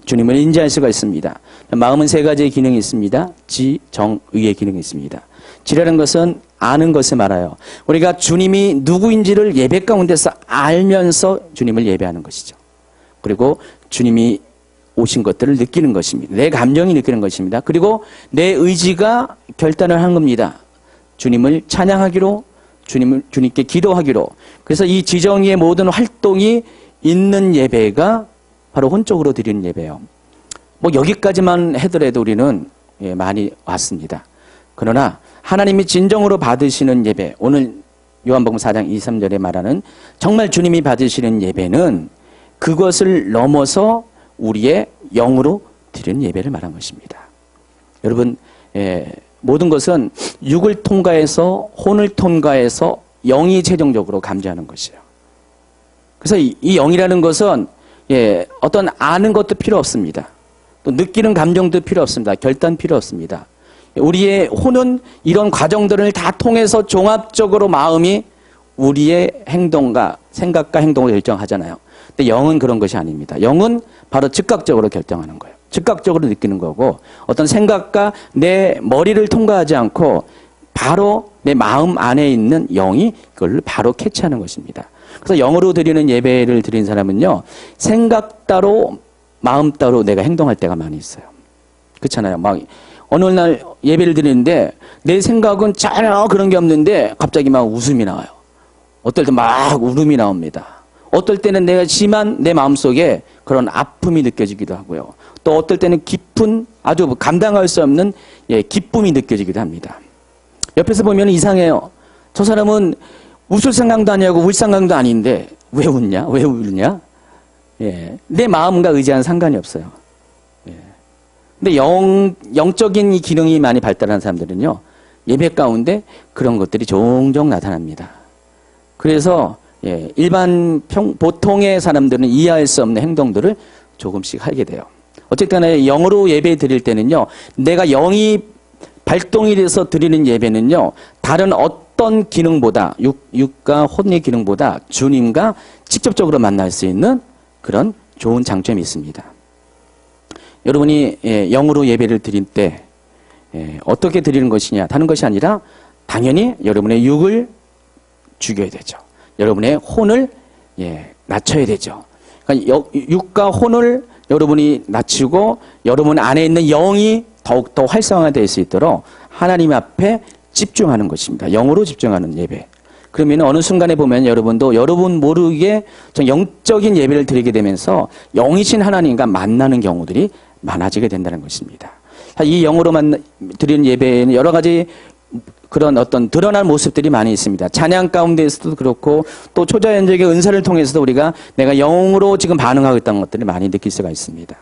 주님을 인지할 수가 있습니다. 마음은 세 가지의 기능이 있습니다. 지, 정, 의의 기능이 있습니다. 지라는 것은 아는 것을 말아요. 우리가 주님이 누구인지를 예배 가운데서 알면서 주님을 예배하는 것이죠. 그리고 주님이 오신 것들을 느끼는 것입니다. 내 감정이 느끼는 것입니다. 그리고 내 의지가 결단을 한 겁니다. 주님을 찬양하기로, 주님께 기도하기로. 그래서 이 지정의의 모든 활동이 있는 예배가 바로 혼적으로 드리는 예배예요. 뭐 여기까지만 하더라도 우리는 많이 왔습니다. 그러나 하나님이 진정으로 받으시는 예배, 오늘 요한복음 4장 23절에 말하는 정말 주님이 받으시는 예배는 그것을 넘어서 우리의 영으로 드리는 예배를 말한 것입니다. 여러분, 모든 것은 육을 통과해서 혼을 통과해서 영이 최종적으로 감지하는 것이에요. 그래서 이 영이라는 것은 어떤 아는 것도 필요 없습니다. 또 느끼는 감정도 필요 없습니다. 결단 필요 없습니다. 우리의 혼은 이런 과정들을 다 통해서 종합적으로 마음이 우리의 행동과 생각과 행동을 결정하잖아요. 근데 영은 그런 것이 아닙니다. 영은 바로 즉각적으로 결정하는 거예요. 즉각적으로 느끼는 거고 어떤 생각과 내 머리를 통과하지 않고 바로 내 마음 안에 있는 영이 그걸 바로 캐치하는 것입니다. 그래서 영으로 드리는 예배를 드린 사람은요. 생각 따로 마음 따로 내가 행동할 때가 많이 있어요. 그렇잖아요. 막 어느 날 예배를 드리는데 내 생각은 전혀 그런 게 없는데 갑자기 막 웃음이 나와요. 어떨 때 막 울음이 나옵니다. 어떨 때는 내가 심한 내 마음속에 그런 아픔이 느껴지기도 하고요. 또 어떨 때는 깊은 아주 감당할 수 없는 기쁨이 느껴지기도 합니다. 옆에서 보면 이상해요. 저 사람은 웃을 생각도 아니고 울 생각도 아닌데 왜 웃냐? 왜 울냐? 내 마음과 의지와는 상관이 없어요. 근데 영적인 이 기능이 많이 발달한 사람들은요. 예배 가운데 그런 것들이 종종 나타납니다. 그래서 일반 보통의 사람들은 이해할 수 없는 행동들을 조금씩 하게 돼요. 어쨌든 영으로 예배 드릴 때는요. 내가 영이 발동이 돼서 드리는 예배는요. 다른 어떤 기능보다 육과 혼의 기능보다 주님과 직접적으로 만날 수 있는 그런 좋은 장점이 있습니다. 여러분이 영으로 예배를 드릴 때 어떻게 드리는 것이냐 다른 것이 아니라 당연히 여러분의 육을 죽여야 되죠. 여러분의 혼을 낮춰야 되죠. 그러니까 육과 혼을 여러분이 낮추고 여러분 안에 있는 영이 더욱더 활성화될 수 있도록 하나님 앞에 집중하는 것입니다. 영으로 집중하는 예배. 그러면 어느 순간에 보면 여러분도 여러분 모르게 영적인 예배를 드리게 되면서 영이신 하나님과 만나는 경우들이 많아지게 된다는 것입니다. 이 영으로 드리는 예배에는 여러 가지 그런 어떤 드러난 모습들이 많이 있습니다. 찬양 가운데에서도 그렇고 또 초자연적의 은사를 통해서도 우리가 내가 영으로 지금 반응하고 있다는 것들을 많이 느낄 수가 있습니다.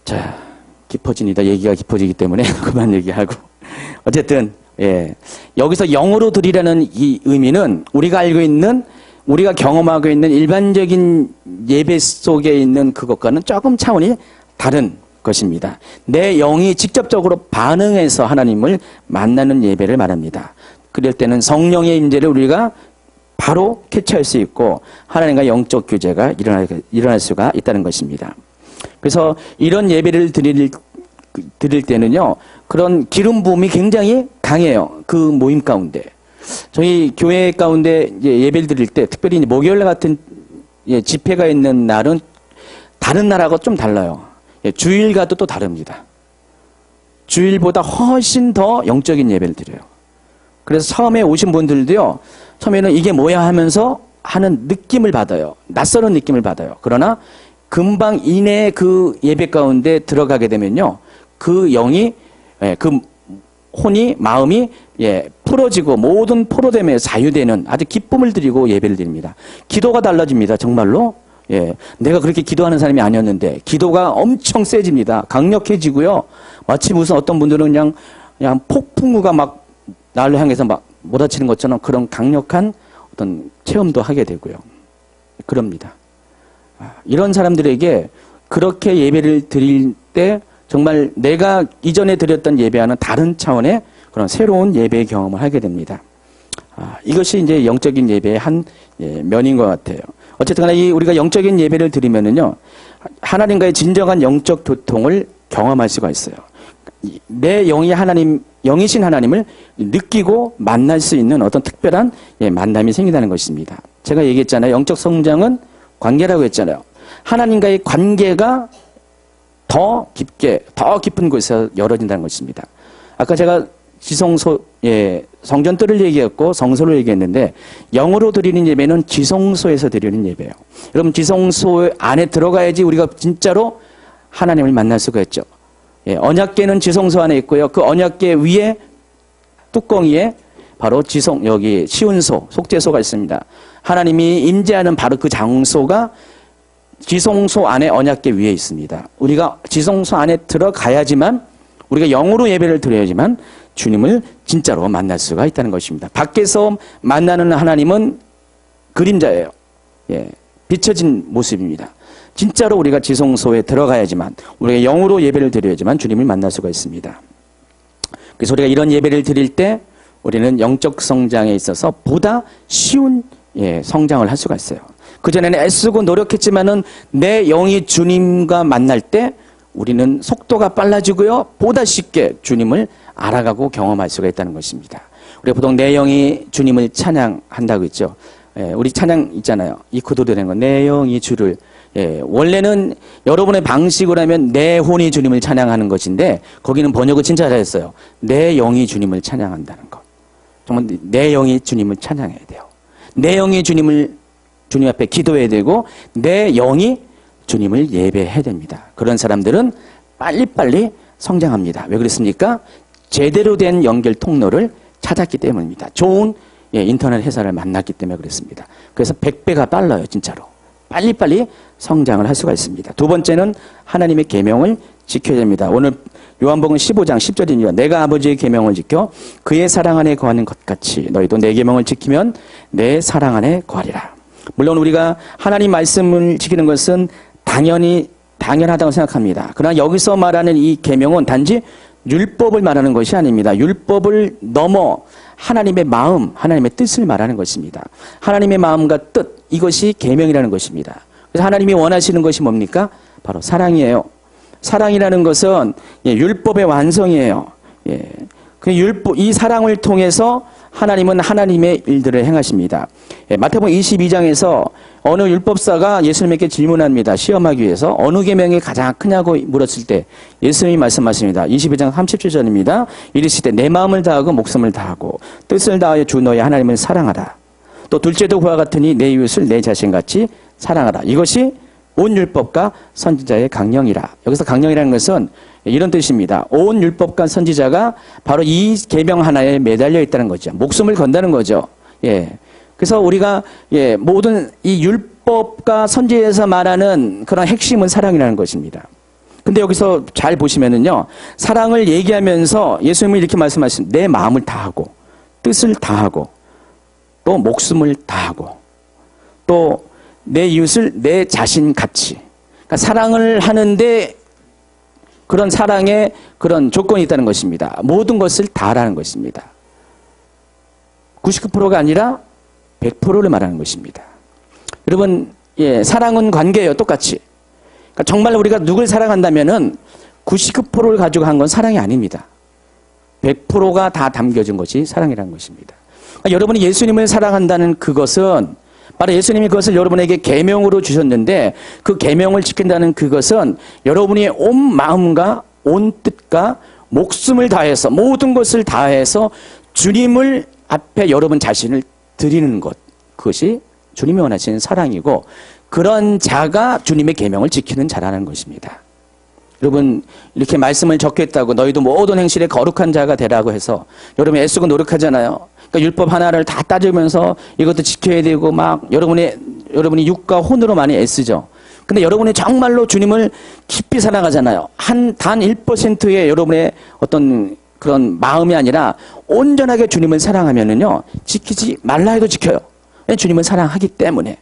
자, 깊어집니다. 얘기가 깊어지기 때문에 그만 얘기하고 어쨌든 여기서 영으로 드리라는 이 의미는 우리가 알고 있는 우리가 경험하고 있는 일반적인 예배 속에 있는 그것과는 조금 차원이 다른 것입니다. 내 영이 직접적으로 반응해서 하나님을 만나는 예배를 말합니다. 그럴 때는 성령의 임재를 우리가 바로 캐치할 수 있고 하나님과 영적 교제가 일어날 수가 있다는 것입니다. 그래서 이런 예배를 드릴 때는요. 그런 기름 부음이 굉장히 강해요. 그 모임 가운데. 저희 교회 가운데 예배를 드릴 때 특별히 목요일 같은 집회가 있는 날은 다른 날하고 좀 달라요. 주일과도 또 다릅니다. 주일보다 훨씬 더 영적인 예배를 드려요. 그래서 처음에 오신 분들도요. 처음에는 이게 뭐야 하면서 하는 느낌을 받아요. 낯설은 느낌을 받아요. 그러나 금방 이내에 그 예배 가운데 들어가게 되면요. 그 영이 그 혼이 마음이 풀어지고 모든 포로됨에 자유되는 아주 기쁨을 드리고 예배를 드립니다. 기도가 달라집니다. 정말로. 내가 그렇게 기도하는 사람이 아니었는데 기도가 엄청 세집니다. 강력해지고요. 마치 무슨 어떤 분들은 그냥 폭풍우가 막 나를 향해서 막 몰아치는 것처럼 그런 강력한 어떤 체험도 하게 되고요. 그럽니다. 이런 사람들에게 그렇게 예배를 드릴 때 정말 내가 이전에 드렸던 예배와는 다른 차원의 그런 새로운 예배의 경험을 하게 됩니다. 이것이 이제 영적인 예배의 한 면인 것 같아요. 어쨌든 간에 우리가 영적인 예배를 드리면은요, 하나님과의 진정한 영적 교통을 경험할 수가 있어요. 내 영이 영이신 하나님을 느끼고 만날 수 있는 어떤 특별한 만남이 생긴다는 것입니다. 제가 얘기했잖아요. 영적 성장은 관계라고 했잖아요. 하나님과의 관계가 더 깊은 곳에서 열어진다는 것입니다. 아까 제가 성전뜰을 얘기했고 성소를 얘기했는데 영으로 드리는 예배는 지성소에서 드리는 예배예요. 여러분 지성소 안에 들어가야지 우리가 진짜로 하나님을 만날 수가 있죠. 언약궤는 지성소 안에 있고요. 그 언약궤 위에 뚜껑 위에 바로 여기 시운소, 속죄소가 있습니다. 하나님이 임재하는 바로 그 장소가 지성소 안에 언약궤 위에 있습니다. 우리가 지성소 안에 들어가야지만 우리가 영으로 예배를 드려야지만 주님을 진짜로 만날 수가 있다는 것입니다. 밖에서 만나는 하나님은 그림자예요. 비춰진 모습입니다. 진짜로 우리가 지성소에 들어가야지만, 우리가 영으로 예배를 드려야지만 주님을 만날 수가 있습니다. 그래서 우리가 이런 예배를 드릴 때 우리는 영적 성장에 있어서 보다 쉬운 성장을 할 수가 있어요. 그전에는 애쓰고 노력했지만은 내 영이 주님과 만날 때 우리는 속도가 빨라지고요, 보다 쉽게 주님을 알아가고 경험할 수가 있다는 것입니다. 우리가 보통 내 영이 주님을 찬양한다고 했죠. 우리 찬양 있잖아요. 이 구도로 된 거. 내 영이 주를. 원래는 여러분의 방식으로 하면 내 혼이 주님을 찬양하는 것인데, 거기는 번역을 진짜 잘했어요. 내 영이 주님을 찬양한다는 것. 정말 내 영이 주님을 찬양해야 돼요. 내 영이 주님 앞에 기도해야 되고, 내 영이 주님을 예배해야 됩니다. 그런 사람들은 빨리빨리 성장합니다. 왜 그렇습니까? 제대로 된 연결 통로를 찾았기 때문입니다. 좋은 인터넷 회사를 만났기 때문에 그렇습니다. 그래서 100배가 빨라요, 진짜로. 빨리빨리 성장을 할 수가 있습니다. 두 번째는 하나님의 계명을 지켜야 됩니다. 오늘 요한복음 15장 10절입니다. 내가 아버지의 계명을 지켜 그의 사랑 안에 거하는 것 같이 너희도 내 계명을 지키면 내 사랑 안에 거하리라. 물론 우리가 하나님 말씀을 지키는 것은 당연하다고 생각합니다. 그러나 여기서 말하는 이 계명은 단지 율법을 말하는 것이 아닙니다. 율법을 넘어 하나님의 마음, 하나님의 뜻을 말하는 것입니다. 하나님의 마음과 뜻, 이것이 계명이라는 것입니다. 그래서 하나님이 원하시는 것이 뭡니까? 바로 사랑이에요. 사랑이라는 것은 율법의 완성이에요. 이 사랑을 통해서 하나님은 하나님의 일들을 행하십니다. 마태복음 22장에서 어느 율법사가 예수님에게 질문합니다. 시험하기 위해서 어느 계명이 가장 크냐고 물었을 때 예수님이 말씀하십니다. 22장 37절입니다. 이르시되 내 마음을 다하고 목숨을 다하고 뜻을 다하여 주 너의 하나님을 사랑하라. 또 둘째도 그와 같으니 내 이웃을 내 자신같이 사랑하라. 이것이 온 율법과 선지자의 강령이라. 여기서 강령이라는 것은 이런 뜻입니다. 온 율법과 선지자가 바로 이 계명 하나에 매달려 있다는 거죠. 목숨을 건다는 거죠. 그래서 우리가 모든 이 율법과 선지자에서 말하는 그런 핵심은 사랑이라는 것입니다. 근데 여기서 잘 보시면은요, 사랑을 얘기하면서 예수님이 이렇게 말씀하신 내 마음을 다하고 뜻을 다하고 또 목숨을 다하고 또 내 이웃을 내 자신같이. 그러니까 사랑을 하는데 그런 사랑에 그런 조건이 있다는 것입니다. 모든 것을 다하라는 것입니다. 99%가 아니라 100%를 말하는 것입니다. 여러분, 사랑은 관계예요, 똑같이. 그러니까 정말 우리가 누굴 사랑한다면은 99%를 가지고 한 건 사랑이 아닙니다. 100%가 다 담겨진 것이 사랑이라는 것입니다. 그러니까 여러분이 예수님을 사랑한다는 그것은 바로 예수님이 그것을 여러분에게 계명으로 주셨는데, 그 계명을 지킨다는 그것은 여러분이 온 마음과 온 뜻과 목숨을 다해서 모든 것을 다해서 주님을 앞에 여러분 자신을 드리는 것, 그것이 주님이 원하시는 사랑이고, 그런 자가 주님의 계명을 지키는 자라는 것입니다. 여러분, 이렇게 말씀을 적겠다고 너희도 모든 행실에 거룩한 자가 되라고 해서 여러분이 애쓰고 노력하잖아요. 그러니까 율법 하나를 다 따지면서 이것도 지켜야 되고 막 여러분이 육과 혼으로 많이 애쓰죠. 근데 여러분이 정말로 주님을 깊이 사랑하잖아요. 단 1%의 여러분의 어떤 그런 마음이 아니라 온전하게 주님을 사랑하면은요, 지키지 말라 해도 지켜요. 주님을 사랑하기 때문에.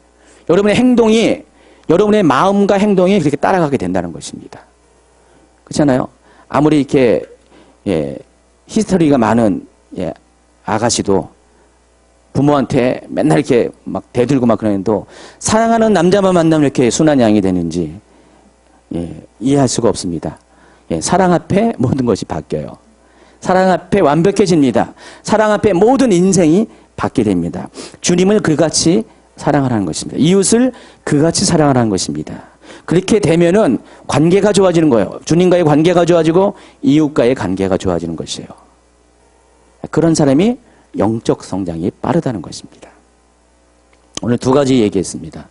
여러분의 행동이, 여러분의 마음과 행동이 그렇게 따라가게 된다는 것입니다. 그렇잖아요? 아무리 이렇게, 히스토리가 많은, 아가씨도 부모한테 맨날 이렇게 막 대들고 막 그러는데 사랑하는 남자만 만나면 이렇게 순한 양이 되는지, 이해할 수가 없습니다. 사랑 앞에 모든 것이 바뀌어요. 사랑 앞에 완벽해집니다. 사랑 앞에 모든 인생이 받게 됩니다. 주님을 그같이 사랑하라는 것입니다. 이웃을 그같이 사랑하라는 것입니다. 그렇게 되면은 관계가 좋아지는 거예요. 주님과의 관계가 좋아지고 이웃과의 관계가 좋아지는 것이에요. 그런 사람이 영적 성장이 빠르다는 것입니다. 오늘 두 가지 얘기했습니다.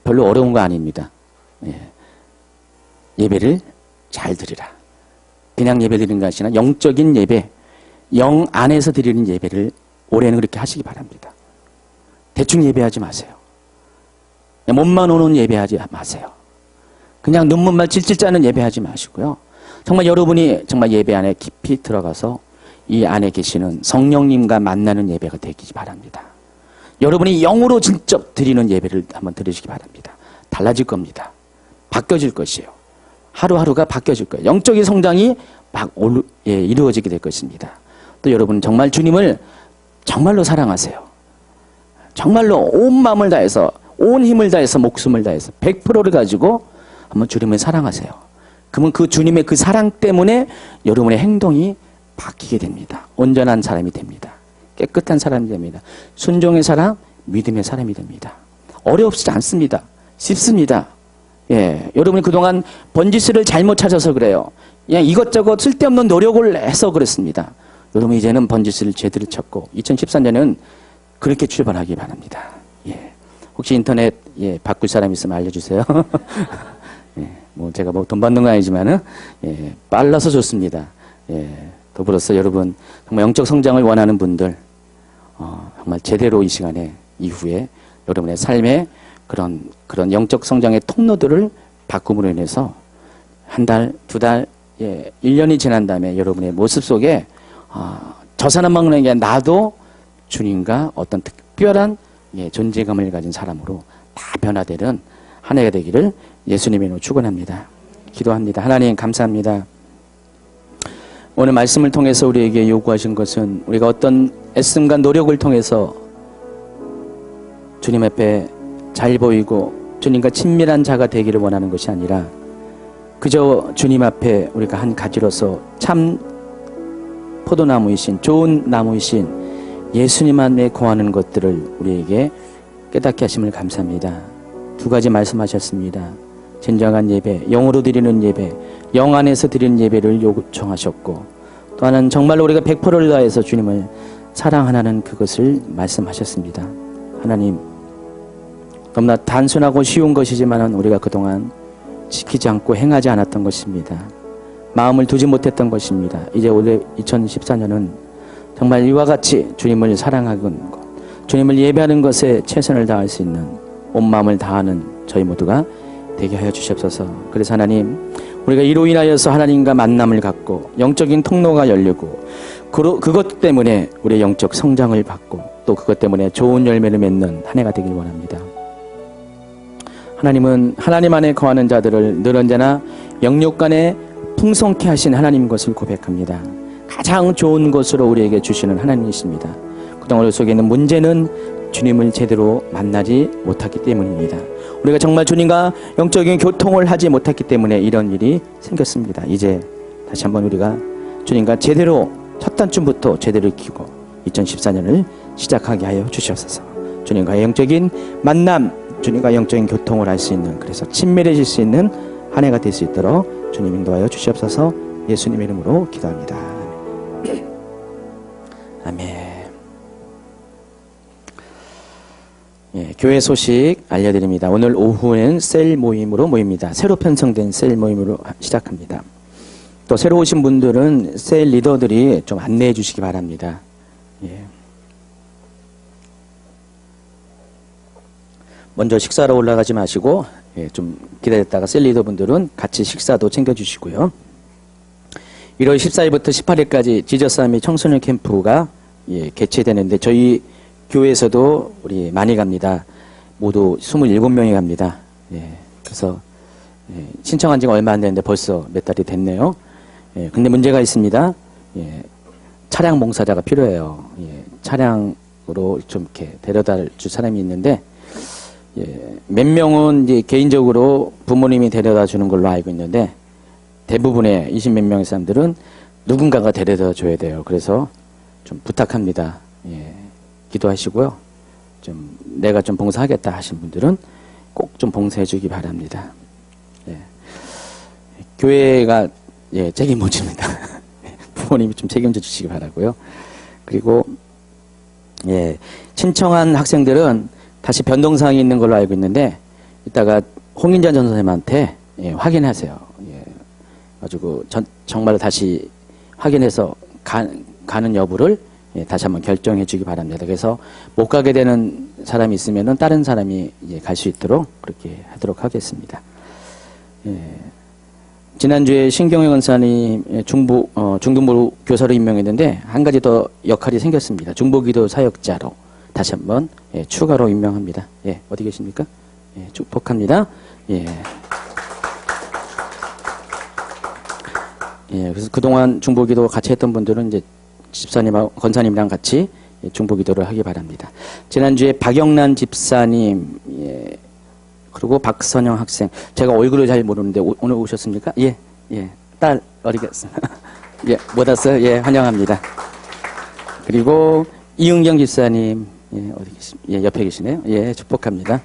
별로 어려운 거 아닙니다. 예배를 잘 드리라. 그냥 예배 드리는 것이 아니라 영적인 예배, 영 안에서 드리는 예배를 올해는 그렇게 하시기 바랍니다. 대충 예배하지 마세요. 몸만 오는 예배하지 마세요. 그냥 눈물만 찔찔 짜는 예배하지 마시고요. 정말 여러분이 정말 예배 안에 깊이 들어가서 이 안에 계시는 성령님과 만나는 예배가 되기 바랍니다. 여러분이 영으로 직접 드리는 예배를 한번 드리시기 바랍니다. 달라질 겁니다. 바뀌어질 것이에요. 하루하루가 바뀌어질 거예요. 영적인 성장이 막 이루어지게 될 것입니다. 또 여러분 정말 주님을 정말로 사랑하세요. 정말로 온 마음을 다해서, 온 힘을 다해서, 목숨을 다해서 100%를 가지고 한번 주님을 사랑하세요. 그러면 그 주님의 그 사랑 때문에 여러분의 행동이 바뀌게 됩니다. 온전한 사람이 됩니다. 깨끗한 사람이 됩니다. 순종의 사람, 믿음의 사람이 됩니다. 어렵지 않습니다. 쉽습니다. 예, 여러분이 그동안 번지스를 잘못 찾아서 그래요. 그냥 이것저것 쓸데없는 노력을 해서 그렇습니다. 여러분 이제는 번지스를 제대로 찾고 2014년은 그렇게 출발하기 바랍니다. 예, 혹시 인터넷 바꿀 사람 있으면 알려주세요. 예, 뭐 제가 뭐 돈 받는 건 아니지만은 빨라서 좋습니다. 예, 더불어서 여러분 정말 영적 성장을 원하는 분들 정말 제대로 이 시간에 이후에 여러분의 삶에 그런 영적 성장의 통로들을 바꿈으로 인해서 한 달, 두 달, 1년이 지난 다음에 여러분의 모습 속에 저 사람만 게 나도 주님과 어떤 특별한 존재감을 가진 사람으로 다 변화되는 한 해가 되기를 예수님의 이름으로 축원합니다. 기도합니다. 하나님 감사합니다. 오늘 말씀을 통해서 우리에게 요구하신 것은 우리가 어떤 애씀과 노력을 통해서 주님 앞에 잘 보이고 주님과 친밀한 자가 되기를 원하는 것이 아니라 그저 주님 앞에 우리가 한 가지로서 참 포도나무이신 좋은 나무이신 예수님 안에 거하는 것들을 우리에게 깨닫게 하심을 감사합니다. 두 가지 말씀하셨습니다. 진정한 예배, 영으로 드리는 예배, 영 안에서 드리는 예배를 요청하셨고 또 하나는 정말로 우리가 100%를 다해서 주님을 사랑하는 그것을 말씀하셨습니다. 하나님 너무나 단순하고 쉬운 것이지만 우리가 그동안 지키지 않고 행하지 않았던 것입니다. 마음을 두지 못했던 것입니다. 이제 올해 2014년은 정말 이와 같이 주님을 사랑하는 것, 주님을 예배하는 것에 최선을 다할 수 있는 온 마음을 다하는 저희 모두가 되게 하여 주시옵소서. 그래서 하나님 우리가 이로 인하여서 하나님과 만남을 갖고 영적인 통로가 열리고 그것 때문에 우리의 영적 성장을 받고 또 그것 때문에 좋은 열매를 맺는 한 해가 되길 원합니다. 하나님은 하나님 안에 거하는 자들을 늘 언제나 영육간에 풍성케 하신 하나님 것을 고백합니다. 가장 좋은 것으로 우리에게 주시는 하나님이십니다. 그동안 우리 속에 있는 문제는 주님을 제대로 만나지 못했기 때문입니다. 우리가 정말 주님과 영적인 교통을 하지 못했기 때문에 이런 일이 생겼습니다. 이제 다시 한번 우리가 주님과 제대로 첫 단추부터 제대로 익히고 2014년을 시작하게 하여 주시옵소서. 주님과 영적인 만남, 주님과 영적인 교통을 할 수 있는, 그래서 친밀해질 수 있는 한 해가 될 수 있도록 주님 인도하여 주시옵소서. 예수님의 이름으로 기도합니다. 아멘. 예, 교회 소식 알려드립니다. 오늘 오후엔 셀 모임으로 모입니다. 새로 편성된 셀 모임으로 시작합니다. 또 새로 오신 분들은 셀 리더들이 좀 안내해 주시기 바랍니다. 예. 먼저 식사로 올라가지 마시고 좀 기다렸다가 셀 리더분들은 같이 식사도 챙겨주시고요. 1월 14일부터 18일까지 지저스 아미 청소년 캠프가 개최되는데 저희 교회에서도 우리 많이 갑니다. 모두 27명이 갑니다. 그래서 신청한 지가 얼마 안 됐는데 벌써 몇 달이 됐네요. 근데 문제가 있습니다. 차량 봉사자가 필요해요. 차량으로 좀 이렇게 데려다 줄 사람이 있는데 몇 명은 이제 개인적으로 부모님이 데려다 주는 걸로 알고 있는데 대부분의 20몇 명의 사람들은 누군가가 데려다 줘야 돼요. 그래서 좀 부탁합니다. 기도하시고요. 좀 내가 좀 봉사하겠다 하신 분들은 꼭 좀 봉사해 주기 바랍니다. 교회가 책임을 집니다. 부모님이 좀 책임져 주시기 바라고요. 그리고 신청한 학생들은 다시 변동사항이 있는 걸로 알고 있는데 이따가 홍인자 전선생님한테 확인하세요. 가지고 정말 다시 확인해서 가는 여부를 다시 한번 결정해 주기 바랍니다. 그래서 못 가게 되는 사람이 있으면은 다른 사람이 갈 수 있도록 그렇게 하도록 하겠습니다. 지난주에 신경영 원사님 중등부 교사로 임명했는데 한 가지 더 역할이 생겼습니다. 중보기도 사역자로 다시 한번 추가로 임명합니다. 어디 계십니까? 축복합니다. 예, 그래서 그동안 중보기도 같이 했던 분들은 이제 집사님하고 권사님이랑 같이 중보기도를 하기 바랍니다. 지난주에 박영란 집사님, 예, 그리고 박선영 학생. 제가 얼굴을 잘 모르는데 오늘 오셨습니까? 예, 예. 딸 어리겠습니다. 예, 못 왔어요? 예, 환영합니다. 그리고 이은경 집사님, 예, 어디 예, 옆에 계시네요. 예, 축복합니다.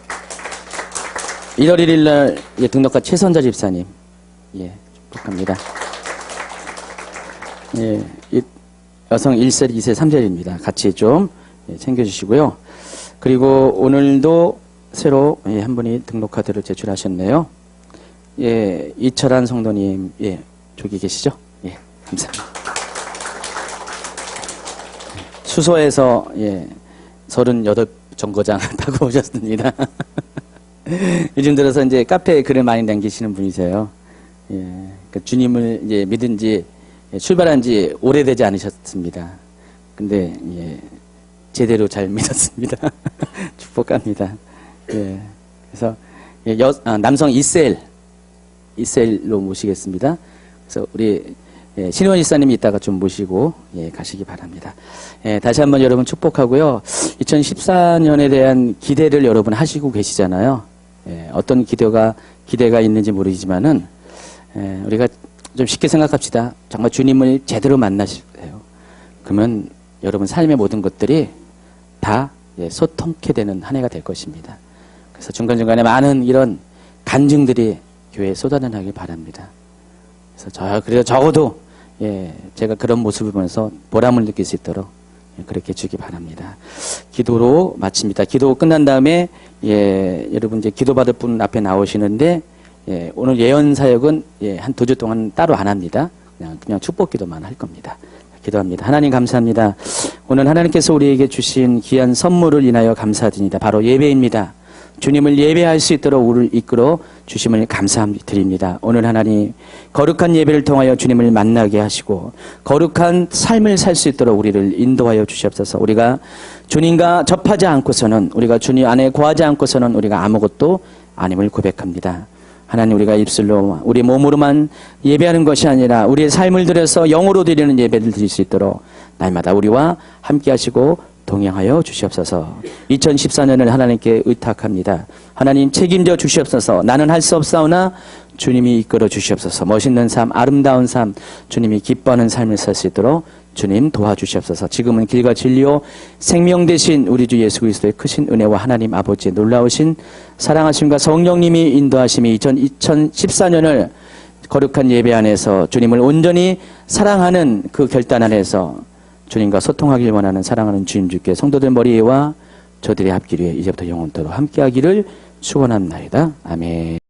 1월 1일 날 예, 등록한 최선자 집사님, 예, 축복합니다. 예, 여성 1세, 2세, 3세입니다. 같이 좀 예, 챙겨주시고요. 그리고 오늘도 새로 예, 한 분이 등록카드를 제출하셨네요. 예, 이철한 성도님, 예, 저기 계시죠? 예, 감사합니다. 수소에서 예, 38 정거장 타고 오셨습니다. 요즘 들어서 이제 카페에 글을 많이 남기시는 분이세요. 예, 그러니까 주님을 이제 믿은 지 출발한 지 오래되지 않으셨습니다. 근데 예, 제대로 잘 믿었습니다. 축복합니다. 예, 그래서 예, 남성 이셀로 모시겠습니다. 그래서 우리 예, 신원 집사님이 이따가 좀 모시고 예, 가시기 바랍니다. 예, 다시 한번 여러분 축복하고요. 2014년에 대한 기대를 여러분 하시고 계시잖아요. 예, 어떤 기대가 있는지 모르지만은 예, 우리가 좀 쉽게 생각합시다. 정말 주님을 제대로 만나세요. 그러면 여러분 삶의 모든 것들이 다 예, 소통케 되는 한 해가 될 것입니다. 그래서 중간중간에 많은 이런 간증들이 교회에 쏟아내나길 바랍니다. 그래서 적어도 예, 제가 그런 모습을 보면서 보람을 느낄 수 있도록 예, 그렇게 해주기 바랍니다. 기도로 마칩니다. 기도 끝난 다음에 예, 여러분 이제 기도받을 분 앞에 나오시는데 예, 오늘 예언 사역은 예, 한 2주 동안 따로 안 합니다. 그냥 축복 기도만 할 겁니다. 기도합니다. 하나님 감사합니다. 오늘 하나님께서 우리에게 주신 귀한 선물을 인하여 감사드립니다. 바로 예배입니다. 주님을 예배할 수 있도록 우리를 이끌어 주심을 감사드립니다. 오늘 하나님 거룩한 예배를 통하여 주님을 만나게 하시고 거룩한 삶을 살 수 있도록 우리를 인도하여 주시옵소서. 우리가 주님과 접하지 않고서는 우리가 주님 안에 거하지 않고서는 우리가 아무것도 아님을 고백합니다. 하나님 우리가 입술로 우리 몸으로만 예배하는 것이 아니라 우리의 삶을 들여서 영으로 드리는 예배를 드릴 수 있도록 날마다 우리와 함께 하시고 동행하여 주시옵소서. 2014년을 하나님께 의탁합니다. 하나님 책임져 주시옵소서. 나는 할 수 없사오나 주님이 이끌어 주시옵소서. 멋있는 삶, 아름다운 삶, 주님이 기뻐하는 삶을 살 수 있도록 주님 도와주시옵소서. 지금은 길과 진리요 생명 되신 우리 주 예수 그리스도의 크신 은혜와 하나님 아버지의 놀라우신 사랑하심과 성령님이 인도하심이 2014년을 거룩한 예배 안에서 주님을 온전히 사랑하는 그 결단 안에서 주님과 소통하길 원하는 사랑하는 주님주께 성도들 머리와 저들의 앞길 위에 이제부터 영원토록 함께하기를 축원합니다. 아멘.